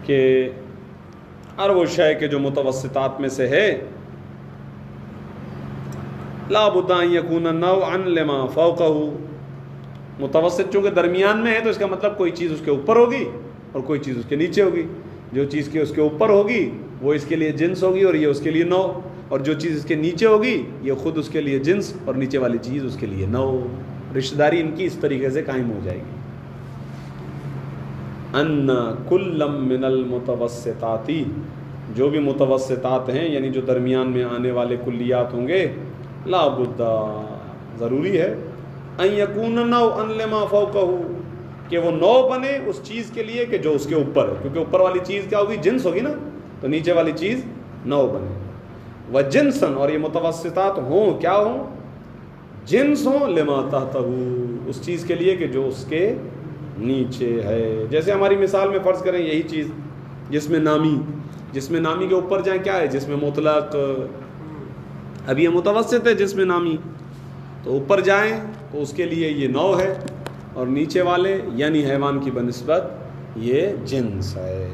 کہ ہر وہ شے کہ جو متوسطات میں سے ہے لا بد ان یکون نوعا لما فوقہ متوسط چونکہ درمیان میں ہے تو اس کا مطلب کوئی چیز اس کے اوپر ہوگی اور کوئی چیز اس کے نیچے ہوگی. جو چیز کے اس کے اوپر ہوگی وہ اس کے لیے جنس ہوگی اور یہ اس کے لیے نوع اور جو چیز اس کے نیچے ہوگی یہ خود اس کے لیے جنس اور نیچے والی چیز اس کے لیے نوع. رشتہ داری ان کی اس طریقے سے قائم ہو جائے گی. ان کل من المتوسطات جو بھی متوسطات ہیں یعنی جو درمیان میں آنے والے کلیات ہوں گے لا بد ضروری ہے ان یکون نوعا لما فوقہ کہ وہ نو بنے اس چیز کے لیے کہ جو اس کے اوپر ہے، کیونکہ اوپر والی چیز کیا ہوگی؟ جنس ہوگی نا، تو نیچے والی چیز نو بنے. و جنسن اور یہ متوسطات ہوں، کیا ہوں؟ جنس ہوں، لما تحتہ اس چیز کے لیے کہ جو اس کے نیچے ہے. جیسے ہماری مثال میں فرض کریں یہی چیز جس میں نامی کے اوپر جائیں کیا ہے؟ جس میں مطلق. اب یہ متوسط ہے جس میں نامی، تو اوپر جائیں تو اس کے لیے یہ نو ہے، اور نیچے والے یعنی حیوان کی بنسبت یہ جنس ہے.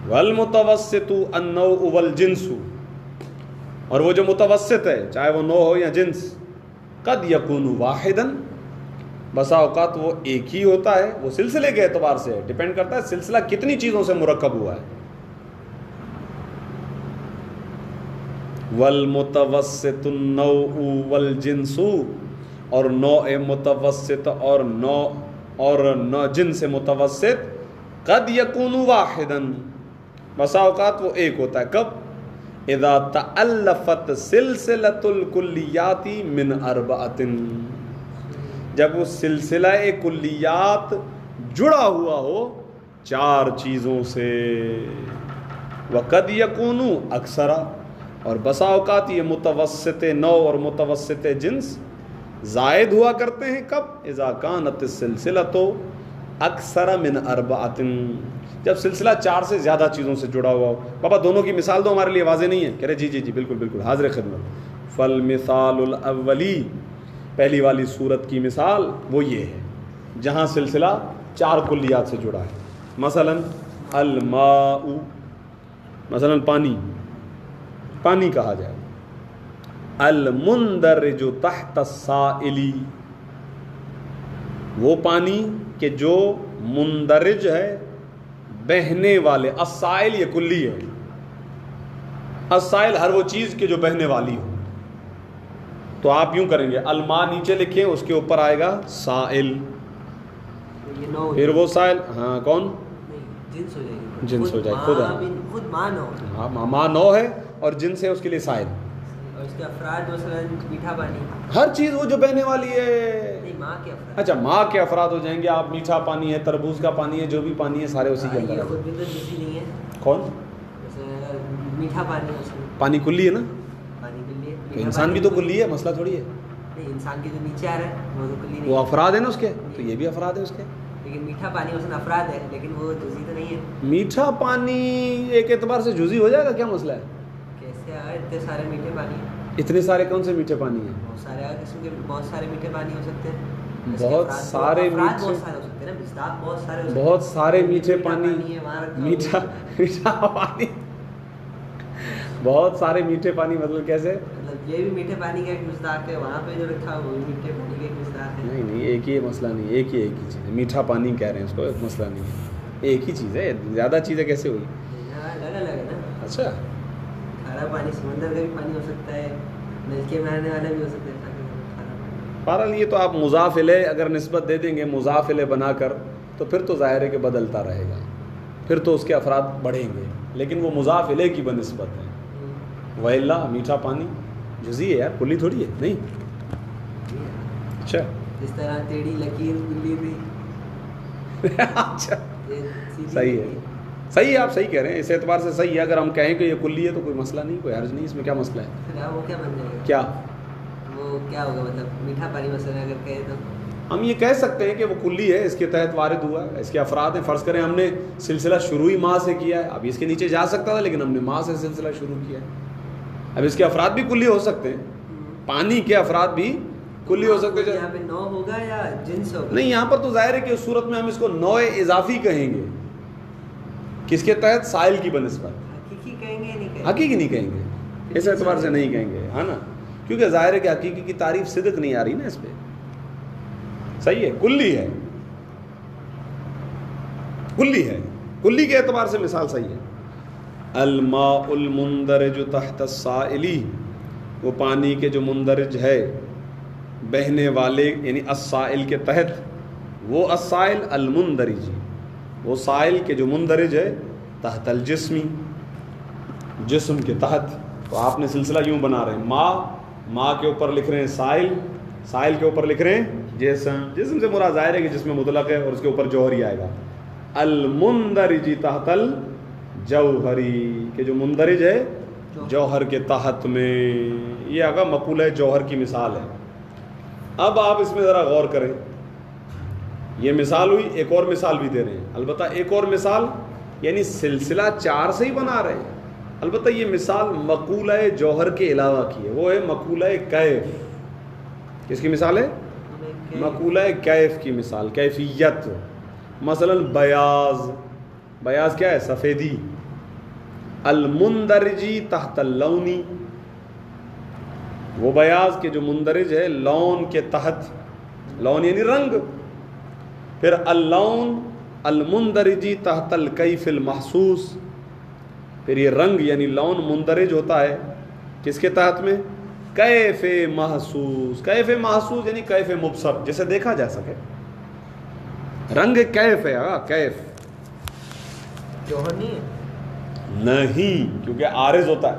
والمتوسط النوع والجنس اور وہ جو متوسط ہے چاہے وہ نو ہو یا جنس، قد یکون واحدا بسا اوقات وہ ایک ہی ہوتا ہے. وہ سلسلے کے اعتبار سے ڈیپینڈ کرتا ہے سلسلہ کتنی چیزوں سے مرکب ہوا ہے. والمتوسط النوع والجنس اور نوع متوسط اور نوع جنس متوسط قد یکون واحدا بسا اوقات وہ ایک ہوتا ہے. کب؟ اذا تألفت سلسلۃ الکلیات من اربعۃ جب وہ سلسلہ کلیات جڑا ہوا ہو 4 چیزوں سے. وقد یکون اکثر اور بسا اوقات یہ متوسط نوع اور متوسط جنس زائد ہوا کرتے ہیں. کب؟ اذا کانت السلسلۃ اکثر من اربعۃ جب سلسلہ 4 سے زیادہ چیزوں سے جڑا ہوا ہو. بابا دونوں کی مثال دو، ہمارے لیے واضح نہیں ہے. کہہ رہے جی بالکل حاضر خدمت. فالمثال الاولی پہلی والی صورت کی مثال وہ یہ ہے جہاں سلسلہ 4 کلیات سے جڑا ہے. مثلا الماء، مثلا پانی کہا جائے. المندرج تحت السائل وہ پانی کہ جو مندرج ہے بہنے والے. السائل یہ کلی ہے. السائل ہر وہ چیز کہ جو بہنے والی ہو. تو آپ یوں کریں گے الماء نیچے لکھیں، اس کے اوپر آئے گا سائل، پھر وہ سائل کون؟ جنس ہو جائے خود ماں نو ہے اور جنس ہے اس کے لیے سائل. اور اس کے افراد مثلا میٹھا پانی، ہر چیز وہ جو بہنے والی ہے. اچھا ماں کے افراد ہو جائیں گے آپ. میٹھا پانی ہے، تربوز کا پانی ہے، جو بھی پانی ہے سارے اسی کے اندر ہے. کون؟ میٹھا پانی کلی ہے نا. پانی کلی ہے تو انسان بھی تو کلی ہے، مسئلہ تھوڑی ہے. انسان کے جو نیچے آ رہا ہے وہ تو کلی نہیں، وہ افراد ہے نا اس کے، تو یہ بھی افراد ہے اس کے. لیکن میٹھا پانی مثلا افراد ہے لیکن وہ جزئی تو نہیں ہے. میٹھا پانی ایک اعتبار سے جزئی ہو جائے گا، کیا مسئلہ ہے؟ کیسے اتنے سارے میٹھے پانی ہیں. اتنے سارے کون سے میٹھے پانی ہیں؟ بہت سارے قسم کے بہت سارے میٹھے پانی ہو سکتے ہیں. بہت سارے میٹھے پانی، میٹھا پانی، بہت سارے میٹھے پانی مطلب کیسے؟ مطلب یہ بھی میٹھے پانی کا ایک مصداق ہے، وہاں پہ جو رکھا وہ بھی میٹھے پانی کا ایک مصداق ہے. نہیں ایک ہی مسئلہ نہیں، ایک ہی چیز ہے. میٹھا پانی کہہ رہے ہیں اس کو، ایک مسئلہ نہیں ہے، ایک ہی چیز ہے. زیادہ چیزیں کیسے ہوئی؟ الگ الگ ہے نا. اچھا کھارا پانی سمندر کا بھی پانی ہو سکتا ہے، نلکے میں آنے والا بھی ہو سکتا ہے. بہرحال یہ تو آپ مضاف الیہ اگر نسبت دے دیں گے مضاف الیہ بنا کر تو پھر تو ظاہر ہے کہ بدلتا رہے گا، پھر تو اس کے افراد بڑھیں گے، لیکن وہ مضاف الیہ کی بنسبت ہے. وَإِلَّا میٹھا پانی جزئی ہے یار، کلی تھوڑی ہے. نہیں اچھا اس طرح ٹیڑھی لکیر کلی بھی. اچھا صحیح ہے، صحیح ہے، آپ صحیح کہہ رہے ہیں. اس اعتبار سے صحیح ہے. اگر ہم کہیں کہ یہ کلی ہے تو کوئی مسئلہ نہیں، کوئی حرج نہیں. اس میں کیا مسئلہ ہے؟ وہ کیا بن جائے گا؟ کیا وہ کیا ہوگا؟ مطلب میٹھا پانی مثلا اگر کہیں تو ہم یہ کہہ سکتے ہیں کہ وہ کلی ہے، اس کے تحت وارد ہوا ہے، اس کے افراد ہیں. فرض کریں ہم نے سلسلہ شروع ہی ماں سے کیا ہے. اب اس کے نیچے جا سکتا تھا لیکن ہم نے ماں سے سلسلہ شروع کیا ہے. اب اس کے افراد بھی کلی ہو سکتے ہیں، پانی کے افراد بھی کلی ہو سکتے ہیں. یہاں پہ نو ہوگا یا جنس ہوگا؟ نہیں، یہاں پر تو ظاہر ہے کہ اس صورت میں ہم اس کو نوع اضافی کہیں گے. کس کے تحت؟ سائل کی بنسبت. حقیقی کہیں گے؟ نہیں حقیقی نہیں کہیں گے، اس اعتبار سے نہیں کہیں گے، ہے نا. کیونکہ ظاہر ہے کہ حقیقی کی تعریف صدق نہیں آ رہی نا اس پہ. صحیح ہے، کلی ہے، کلی ہے، کلی کے اعتبار سے مثال صحیح ہے. الماء المندرج تحت السائل وہ پانی کے جو مندرج ہے بہنے والے یعنی السائل کے تحت. وہ السائل المندرج وہ سائل کے جو مندرج ہے تحت الجسمی جسم کے تحت. تو آپ نے سلسلہ یوں بنا رہے ہیں، ماء ماں کے اوپر لکھ رہے ہیں سائل، سائل کے اوپر لکھ رہے ہیں جسم، جسم سے مراد ظاہر ہے کہ جس میں مطلق ہے اور اس کے اوپر جوہر ہی آئے گا. المندرج تحت الجوہری، کہ جو مندرج ہے جوہر کے تحت میں، یہ آگا مقولہ جوہر کی مثال ہے. اب آپ اس میں ذرا غور کریں، یہ مثال ہوئی، ایک اور مثال بھی دے رہے ہیں. البتہ ایک اور مثال یعنی سلسلہ 4 سے ہی بنا رہے ہیں. البتہ یہ مثال مقولہ جوہر کے علاوہ کی ہے، وہ ہے مقولہ کیف. کس کی مثال ہے؟ مقولہ کیف کی مثال، کیفیت. مثلا بیاض، بیاض کیا ہے؟ سفیدی. المندرجی تحت اللونی، وہ بیاض کے جو مندرج ہے لون کے تحت، لون یعنی رنگ. پھر اللون المندرجی تحت الکیف المحسوس، پھر یہ رنگ یعنی لون مندرج ہوتا ہے کس کے تحت میں؟ کیف محسوس. کیف محسوس یعنی کیف مبصر، جسے دیکھا جا سکے. رنگ کیف ہے، کیف جوہر نہیں ہے، نہیں، کیونکہ عارض ہوتا ہے.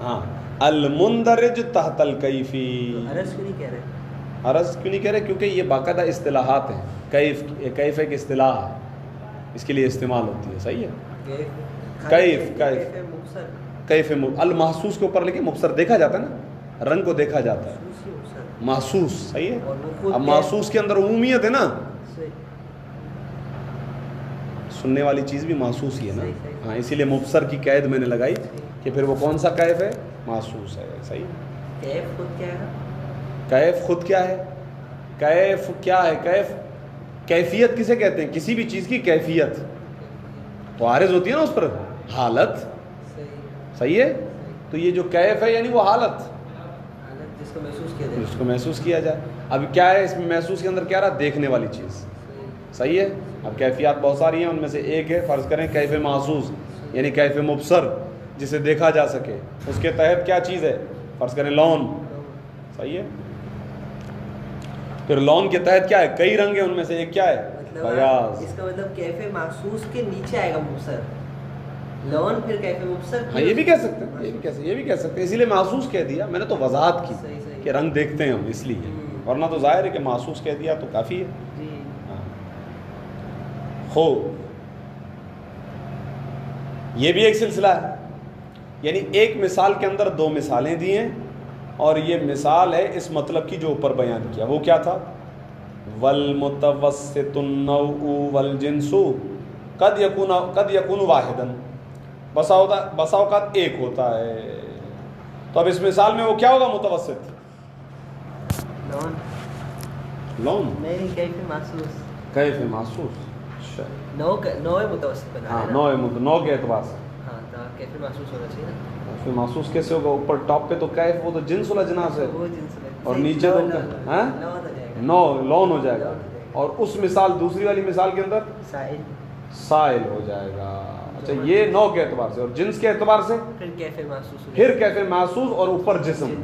ہاں، المندرج تحت الکیفی. عرض کیوں نہیں کہہ رہے؟ عرض کیوں نہیں کہہ رہے؟ کیونکہ یہ باقاعدہ اصطلاحات ہیں. کیف، کیف ایک اصطلاح ہے، اس کے لیے استعمال ہوتی ہے. صحیح ہے. کیف، کیف المحسوس کے اوپر لکھیں، مبصر دیکھا جاتا ہے نا، رنگ کو دیکھا جاتا ہے. محسوس، صحیح ہے. اب محسوس کے اندر عمومیت ہے نا، سننے والی چیز بھی محسوس ہی ہے نا. ہاں، اسی لیے مبصر کی قید میں نے لگائی کہ پھر وہ کون سا کیف ہے؟ محسوس ہے. صحیح. کیف خود کیا ہے؟ کیف خود کیا ہے؟ کیف کیا ہے؟ کیف کیفیت کسے کہتے ہیں؟ کسی بھی چیز کی کیفیت تو عارض ہوتی ہے نا اس پر، حالت. صحیح ہے. تو یہ جو کیف ہے یعنی وہ حالت جس کو محسوس کیا جائے، جس کو محسوس کیا جائے. اب کیا ہے اس میں محسوس کے اندر؟ کیا رہا؟ دیکھنے والی چیز. صحیح ہے. اب کیفیات بہت ساری ہیں، ان میں سے ایک ہے فرض کریں کیف محسوس یعنی کیف مبصر، جسے دیکھا جا سکے. اس کے تحت کیا چیز ہے؟ فرض کریں لون. صحیح ہے. پھر لون کے تحت کیا ہے؟ کئی رنگ ہیں، ان میں سے ایک کیا ہے؟ بیاض. اس کا مطلب کیف محسوس کے نیچے آئے گا مبصر، لون پھر کیف مبصر. ہاں، یہ بھی کہہ سکتے ہیں، یہ بھی کہہ سکتے ہیں. اسی لیے محسوس کہہ دیا میں نے، تو وضاحت کی کہ رنگ دیکھتے ہیں ہم اس لیے، ورنہ تو ظاہر ہے کہ محسوس کہہ دیا تو کافی ہے. یہ بھی ایک سلسلہ ہے، یعنی ایک مثال کے اندر 2 مثالیں دی ہیں، اور یہ مثال ہے اس مطلب کی جو اوپر بیان کیا. وہ کیا تھا؟ والمتوسط النوع والجنس قد یکون واحدا، بسا اوقات ایک ہوتا ہے. تو اب اس مثال میں وہ کیا ہوگا؟ متوسط. لون نہیں، کیف محسوس. کیف محسوس. نو متوسط بنا. ہاں، نو کے اعتبار سے. ہاں، تو کیف محسوس ہونا چاہیے نا. پھر محسوس کیسے ہوگا؟ اوپر ٹاپ پہ تو کیف، وہ تو جنس الاجناس ہے، وہ جنس ہے، اور نیچے تو نو لون ہو جائے گا. اور اس مثال دوسری والی مثال کے اندر سائل ہو جائے گا. اچھا، یہ نو کے اعتبار سے. اور جنس کے اعتبار سے پھر کیف محسوس اور اوپر جسم.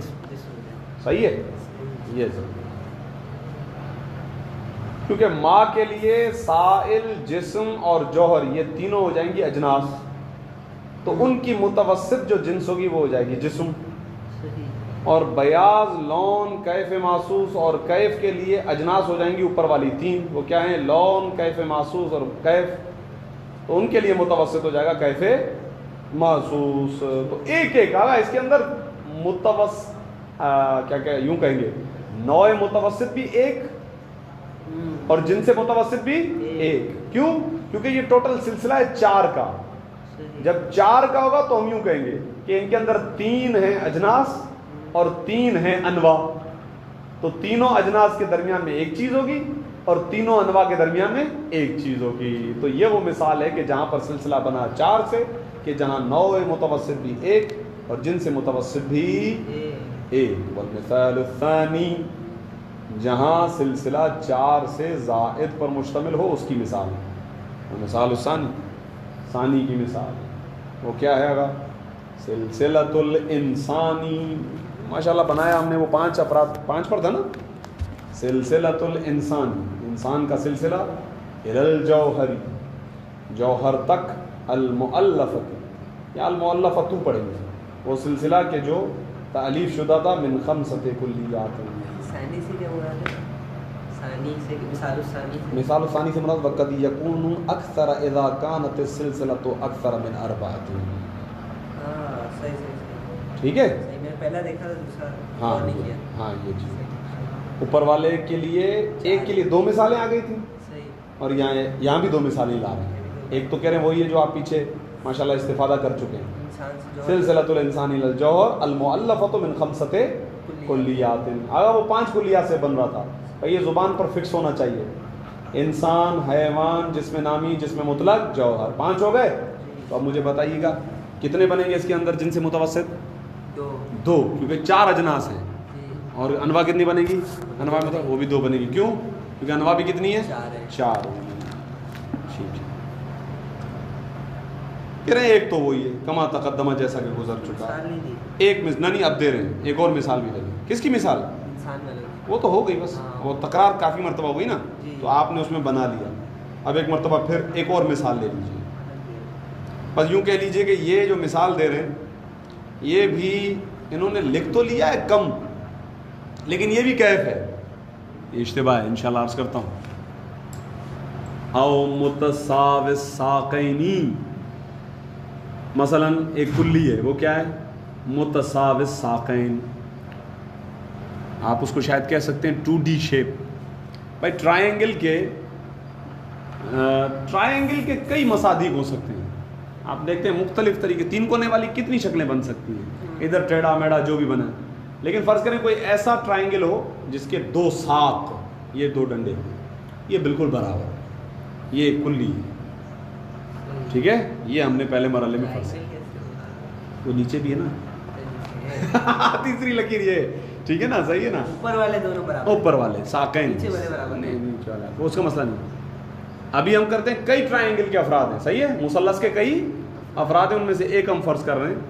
صحیح ہے. یہ کیونکہ ماں کے لیے سائل، جسم اور جوہر یہ تینوں ہو جائیں گی اجناس، تو ان کی متوسط جو جنس ہوگی وہ ہو جائے گی جسم. اور بیاض، لون، کیف محسوس اور کیف کے لیے اجناس ہو جائیں گی اوپر والی 3. وہ کیا ہیں؟ لون، کیف محسوس اور کیف. تو ان کے لیے متوسط ہو جائے گا کیف محسوس. تو ایک ایک آگا اس کے اندر کیا یوں کہیں گے، نوع متوسط بھی ایک اور جنس متوسط بھی ایک. کیوں؟ کیونکہ یہ ٹوٹل سلسلہ ہے 4 کا. جب 4 کا ہوگا تو ہم یوں کہیں گے کہ ان کے اندر 3 ہیں اجناس اور 3 ہیں انواع. تو تینوں اجناس کے درمیان میں ایک چیز ہوگی اور تینوں انواع کے درمیان میں ایک چیز ہوگی. تو یہ وہ مثال ہے کہ جہاں پر سلسلہ بنا 4 سے، کہ جہاں نوع متوسط بھی ایک اور جنس متوسط بھی ایک. والمثال الثانی، جہاں سلسلہ 4 سے زائد پر مشتمل ہو اس کی مثال. مثال الثانی، ثانی کی مثال وہ کیا ہے؟ اگر سلسلۃ الانسانی، ماشاءاللہ بنایا ہم نے وہ 5 افراد، 5 پر تھا نا. سلسلۃ الانسان، انسان کا سلسلہ، الی الجوہری، جوہر تک، المؤلفۃ یا المؤلفۃ پڑھیں گے، وہ سلسلہ کہ جو تعلیف شدہ تھا من خمسۃ کلیات. ثانی سے کیا مراد ہے؟ ثانی سے مثال الثانی سے مثال الثانی سے مراد وقد یکون اکثر اذا کانت السلسلۃ اکثر من اربعۃ. ہاں صحیح صحیح ٹھیک ہے. صحیح میں پہلا دیکھا تھا دوسرا ہاں اور نہیں کیا. ہاں یہ چیز اوپر والے کے لیے ایک کے لیے دو مثالیں آ گئی تھیں صحیح اور یہاں بھی دو مثالیں لا رہے ہیں. ایک تو کہہ رہے ہیں وہی ہے جو آپ پیچھے ماشاءاللہ استفادہ کر چکے ہیں. انسان سے جو سلسلۃ الانسان الی الجوہر المؤلفۃ من خمسۃ کلیات. اگر وہ 5 کلیات سے بن رہا تھا بھائی یہ زبان پر فکس ہونا چاہیے. انسان، حیوان، جسم نامی، جسم مطلق، جوہر. 5 ہو گئے. تو اب مجھے بتائیے گا کتنے بنیں گے اس کے اندر جن سے متوسط؟ 2 کیونکہ 4 اجناس ہیں. اور انواع کتنی بنے گی؟ انواع میں وہ بھی 2 بنے گی. کیوں؟ کیونکہ انواع بھی کتنی ہے؟ 4. ٹھیک ہے. کہہ رہے ہیں ایک تو وہی ہے کما تقدمہ جیسا کہ گزر چکا. ایک نہیں اب دے رہے ہیں ایک اور مثال بھی دے رہے ہیں. کس کی مثال؟ وہ تو ہو گئی بس. وہ تکرار کافی مرتبہ ہو گئی نا تو آپ نے اس میں بنا لیا. اب ایک مرتبہ پھر ایک اور مثال لے لیجیے. بس یوں کہہ لیجیے کہ یہ جو مثال دے رہے ہیں یہ بھی انہوں نے لکھ تو لیا ہے کم لیکن یہ بھی کیف ہے. یہ اشتباہ ہے انشاءاللہ عرض کرتا ہوں. او متساو الساقین مثلا ایک کلی ہے وہ کیا ہے؟ متساو الساقین. آپ اس کو شاید کہہ سکتے ہیں 2D شیپ. بھائی ٹرائنگل کے کئی مصادیق ہو سکتے ہیں. آپ دیکھتے ہیں مختلف طریقے 3 کونے والی کتنی شکلیں بن سکتی ہیں. ادھر ٹیڑھا میڑھا جو بھی بنا. لیکن فرض کریں کوئی ایسا ٹرائنگل ہو جس کے 2 ساق یہ 2 ڈنڈے یہ بالکل برابر یہ کلی ہے. ٹھیک ہے. یہ ہم نے پہلے مرحلے میں فرض وہ نیچے بھی ہے نا تیسری لکیر یہ. ٹھیک ہے نا. صحیح ہے نا. اوپر والے دونوں برابر. اوپر والے ساقین نیچے والے برابر نہیں نیچے والا وہ اس کا مسئلہ نہیں. ابھی ہم کرتے ہیں کئی ٹرائنگل کے افراد ہیں. صحیح ہے. مثلث کے کئی افراد ہیں ان میں سے ایک ہم فرض کر رہے ہیں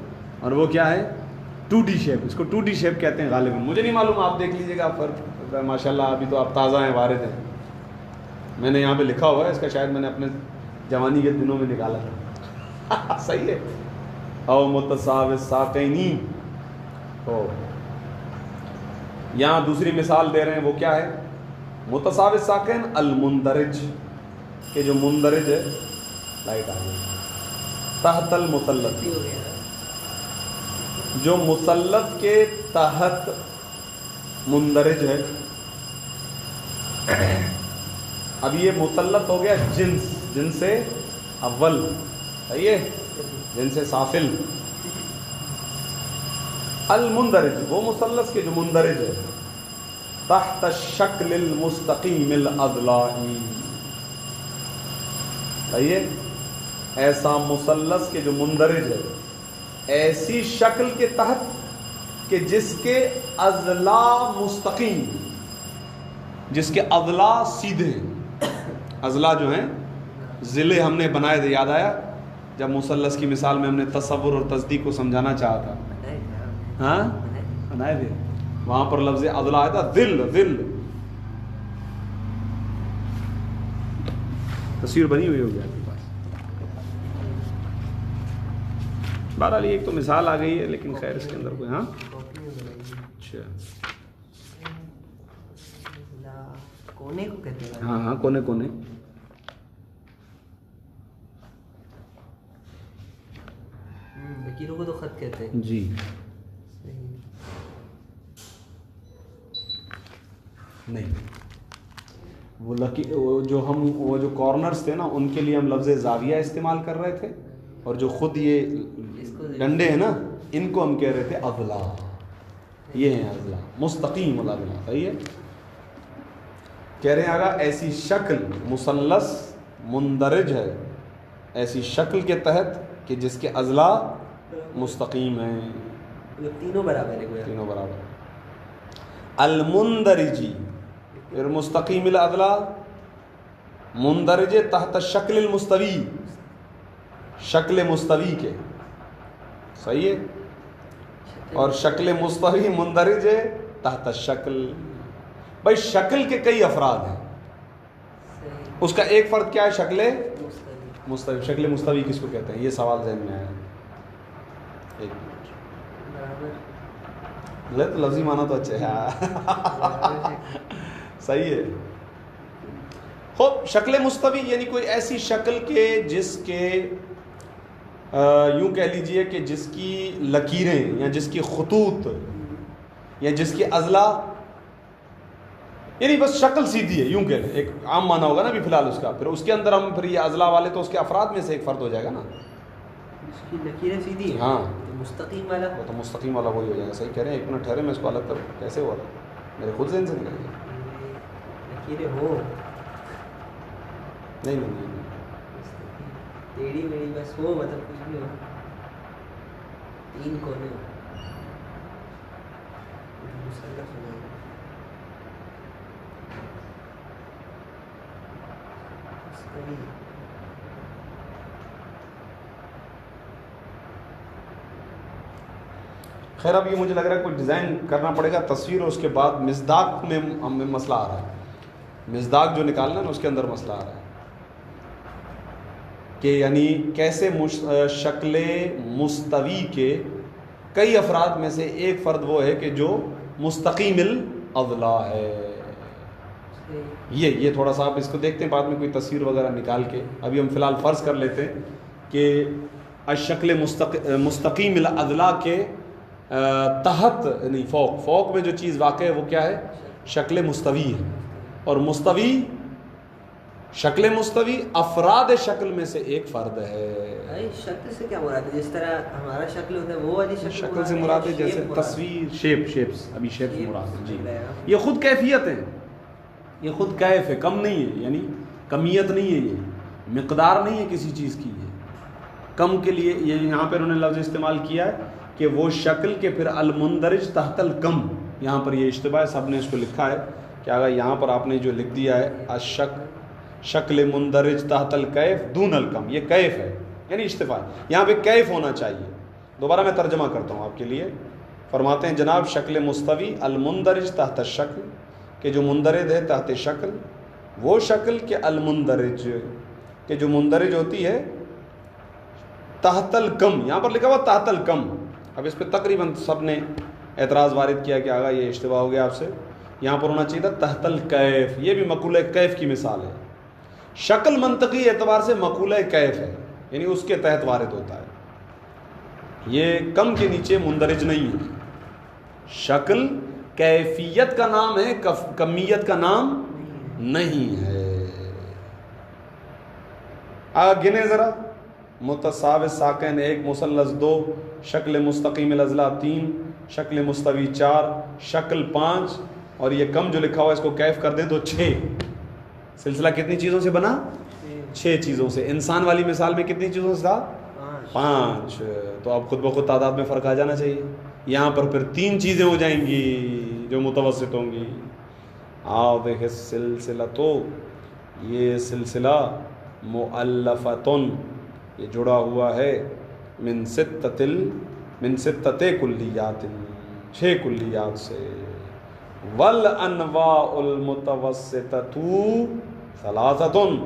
اور وہ کیا ہے 2D شیپ. اس کو 2D شیپ کہتے ہیں غالباً. مجھے نہیں معلوم آپ دیکھ لیجیے گا فرق. ماشاء اللہ ابھی تو آپ تازہ ہیں وارد ہیں. میں نے یہاں پہ لکھا ہوا ہے اس کا شاید میں نے اپنے جوانی کے دنوں میں نکالا تھا. صحیح ہے. او متساو الساقین. تو یہاں دوسری مثال دے رہے ہیں وہ کیا ہے؟ متساو الساقین المندرج کہ جو مندرج ہے لائٹ آ گئی تحت المثلث جو مثلث کے تحت مندرج ہے. اب یہ مثلث ہو گیا جنس سے اول. صحیح ہے. جنس سے سافل. المندرج وہ مثلث کے جو مندرج ہے تحت الشکل المستقیم الاضلاعی. صحیح ہے. ایسا مثلث کے جو مندرج ہے ایسی شکل کے تحت کہ جس کے اضلاع مستقیم جس کے اضلاع سیدھے ہیں. اضلاع جو ہیں ضلع ہم نے بنائے تھے. یاد آیا جب مثلث کی مثال میں ہم نے تصور اور تصدیق کو سمجھانا چاہا تھا. ہاں بنائے تھے. وہاں پر لفظ اضلاع آیا تھا ذل. تصویر بنی ہوئی ہوگی آپ کے پاس. بہرحال ایک تو مثال آ گئی ہے لیکن خیر اس کے اندر کوئی ہاں اچھا کونے کو کہتے ہیں. ہاں کونے لکیروں کو تو خط کہتے ہیں. جی. نہیں وہ وہ جو کارنرز تھے نا ان کے لیے ہم لفظ زاویہ استعمال کر رہے تھے اور جو خود یہ ڈنڈے ہیں نا ان کو ہم کہہ رہے تھے اضلاع. یہ ہیں اضلاع مستقیم الاضلاع. صحیح ہے. کہہ رہے ہیں اگر ایسی شکل مثلث مندرج ہے ایسی شکل کے تحت کہ جس کے اضلاع مستقیم ہیں. تینوں برابر ہے. تینوں برابر. المندرجی پھر مستقیم الاضلاع مندرج تحت شکل المستوی شکل مستوی کے. صحیح ہے. اور شکل مستوی مندرج تحت شکل. بھائی شکل کے کئی افراد ہیں. اس کا ایک فرد کیا ہے؟ شکل مستوی. شکل مستوی کس کو کہتے ہیں؟ یہ سوال ذہن میں آیا. ایک منٹ. غلط لفظی معنی تو اچھا ہے. صحیح ہے. خوب شکل مستوی یعنی کوئی ایسی شکل کے جس کے یوں کہہ لیجئے کہ جس کی لکیریں یا جس کی خطوط یا جس کی اضلاع یعنی بس شکل سیدھی ہے یوں کہہ لیں. ایک عام معنی ہوگا نا ابھی فی الحال اس کا. پھر اس کے اندر ہم پھر یہ اضلاع والے تو اس کے افراد میں سے ایک فرد ہو جائے گا نا. اس کی لکیریں سیدھی ہیں. ہاں مستقیم والا وہ تو مستقیم والا وہی ہو جائے گا. صحیح کہہ رہے ہیں. ایک منٹ ٹھہرے میں اس کو الگ کروں. کیسے ہوا رہا میرے خود ذہن سے نکل گیا. لکیریں ہو نہیں ٹیڑھی میڑھی بس ہو مطلب کچھ بھی ہو. تین کونے ہو. خیر اب یہ مجھے لگ رہا ہے کوئی ڈیزائن کرنا پڑے گا تصویر اور اس کے بعد مصداق میں ہمیں مسئلہ آ رہا ہے. مصداق جو نکالنا ہے نا اس کے اندر مسئلہ آ رہا ہے کہ یعنی کیسے شکل مستوی کے کئی افراد میں سے ایک فرد وہ ہے کہ جو مستقیم الاضلاع ہے. یہ تھوڑا سا آپ اس کو دیکھتے ہیں بعد میں کوئی تصویر وغیرہ نکال کے. ابھی ہم فی الحال فرض کر لیتے ہیں کہ الشکل مستقیم الاضلاع کے تحت نہیں فوق میں جو چیز واقع ہے وہ کیا ہے؟ شکل مستوی ہے. اور مستوی شکل مستوی افراد شکل میں سے ایک فرد ہے. شکل سے کیا مراد ہے؟ جس طرح ہمارا شکل ہوتا ہے وہ والی شکل سے مراد ہے جیسے تصویر شیپس. ابھی شیپس مراد ہے جی. یہ خود کیفیت ہے. یہ خود کیف ہے. کم نہیں ہے. یعنی کمیت نہیں ہے. یہ مقدار نہیں ہے کسی چیز کی. یہ کم کے لیے یہ یہاں پہ انہوں نے لفظ استعمال کیا ہے کہ وہ شکل کے پھر المندرج تحت الکم. یہاں پر یہ اشتباہ ہے. سب نے اس کو لکھا ہے کہ اگر یہاں پر آپ نے جو لکھ دیا ہے شکل مندرج تحت الکیف دون الکم یہ کیف ہے یعنی اشتباہ. یہاں پہ کیف ہونا چاہیے. دوبارہ میں ترجمہ کرتا ہوں آپ کے لیے. فرماتے ہیں جناب شکل مستوی المندرج تحت الشکل کہ جو مندرج ہے تحت شکل وہ شکل کے المندرج کہ جو مندرج ہوتی ہے تحت الکم. یہاں پر لکھا ہوا تحت الکم. اب اس پہ تقریباً سب نے اعتراض وارد کیا کہ آگا یہ اشتباہ ہو گیا آپ سے. یہاں پر ہونا چاہیے تھا تحت الکیف. یہ بھی مقولہ کیف کی مثال ہے. شکل منطقی اعتبار سے مقولہ کیف ہے یعنی اس کے تحت وارد ہوتا ہے. یہ کم کے نیچے مندرج نہیں ہے. شکل کیفیت کا نام ہے کمیت کا نام نہیں ہے. گنے ذرا متساو ساکن 1 مثلث 2 شکل مستقیم الاضلاع 3 شکل مستوی 4 شکل 5 اور یہ کم جو لکھا ہوا اس کو کیف کر دیں تو 6. سلسلہ کتنی چیزوں سے بنا؟ 6 چیزوں سے. انسان والی مثال میں کتنی چیزوں سے تھا؟ 5. تو اب خود بخود تعداد میں فرق آ جانا چاہیے. یہاں پر پھر 3 چیزیں ہو جائیں گی جو متوسط ہوں گی. آؤ دیکھیں سلسلہ تو یہ سلسلہ مؤلفتن یہ جڑا ہوا ہے من ستت کلیات 6 کلیات سے. والانواع المتوسطۃ 3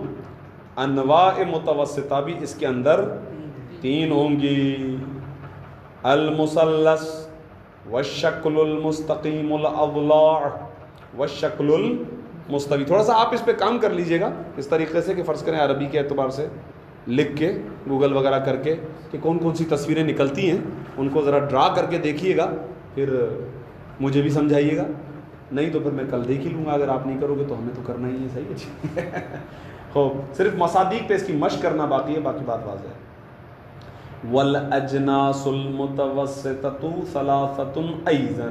انواع متوسطہ بھی اس کے اندر 3 ہوں گی. المثلث والشکل المستقیم الاضلاع والشکل المستوی. تھوڑا سا آپ اس پہ کام کر لیجئے گا اس طریقے سے کہ فرض کریں عربی کے اعتبار سے لکھ کے گوگل وغیرہ کر کے کہ کون کون سی تصویریں نکلتی ہیں ان کو ذرا ڈرا کر کے دیکھیے گا. پھر مجھے بھی سمجھائیے گا. نہیں تو پھر میں کل دیکھ ہی لوں گا. اگر آپ نہیں کرو گے تو ہمیں تو کرنا ہی ہے. صحیح ہے. ہو صرف مصادیق پہ اس کی مشق کرنا باقی ہے. باقی بات واضح ہے. والاجناس المتوسطۃ 3 ایضا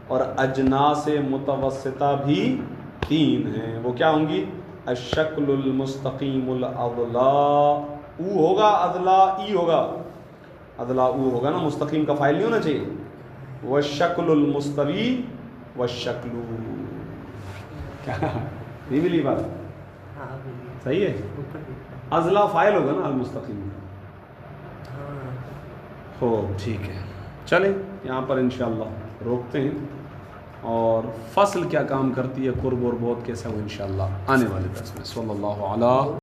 اور اجناس متوسطہ بھی 3 ہیں. وہ کیا ہوں گی؟ الشکل المستقیم الاضلاع او ہوگا اضلاع ای ہوگا. اضلاع او ہوگا نا. مستقیم کا فاعل نہیں ہونا چاہیے. والشکل المستوی والشکل کیا نہیں ملی بات؟ صحیح ہے. اضلاع فاعل ہوگا نا المستقیم. ہو ٹھیک ہے. چلیں یہاں پر انشاءاللہ روکتے ہیں اور فصل کیا کام کرتی ہے قرب اور بعد کیسا وہ انشاءاللہ آنے والے درس میں. صلی اللہ علیہ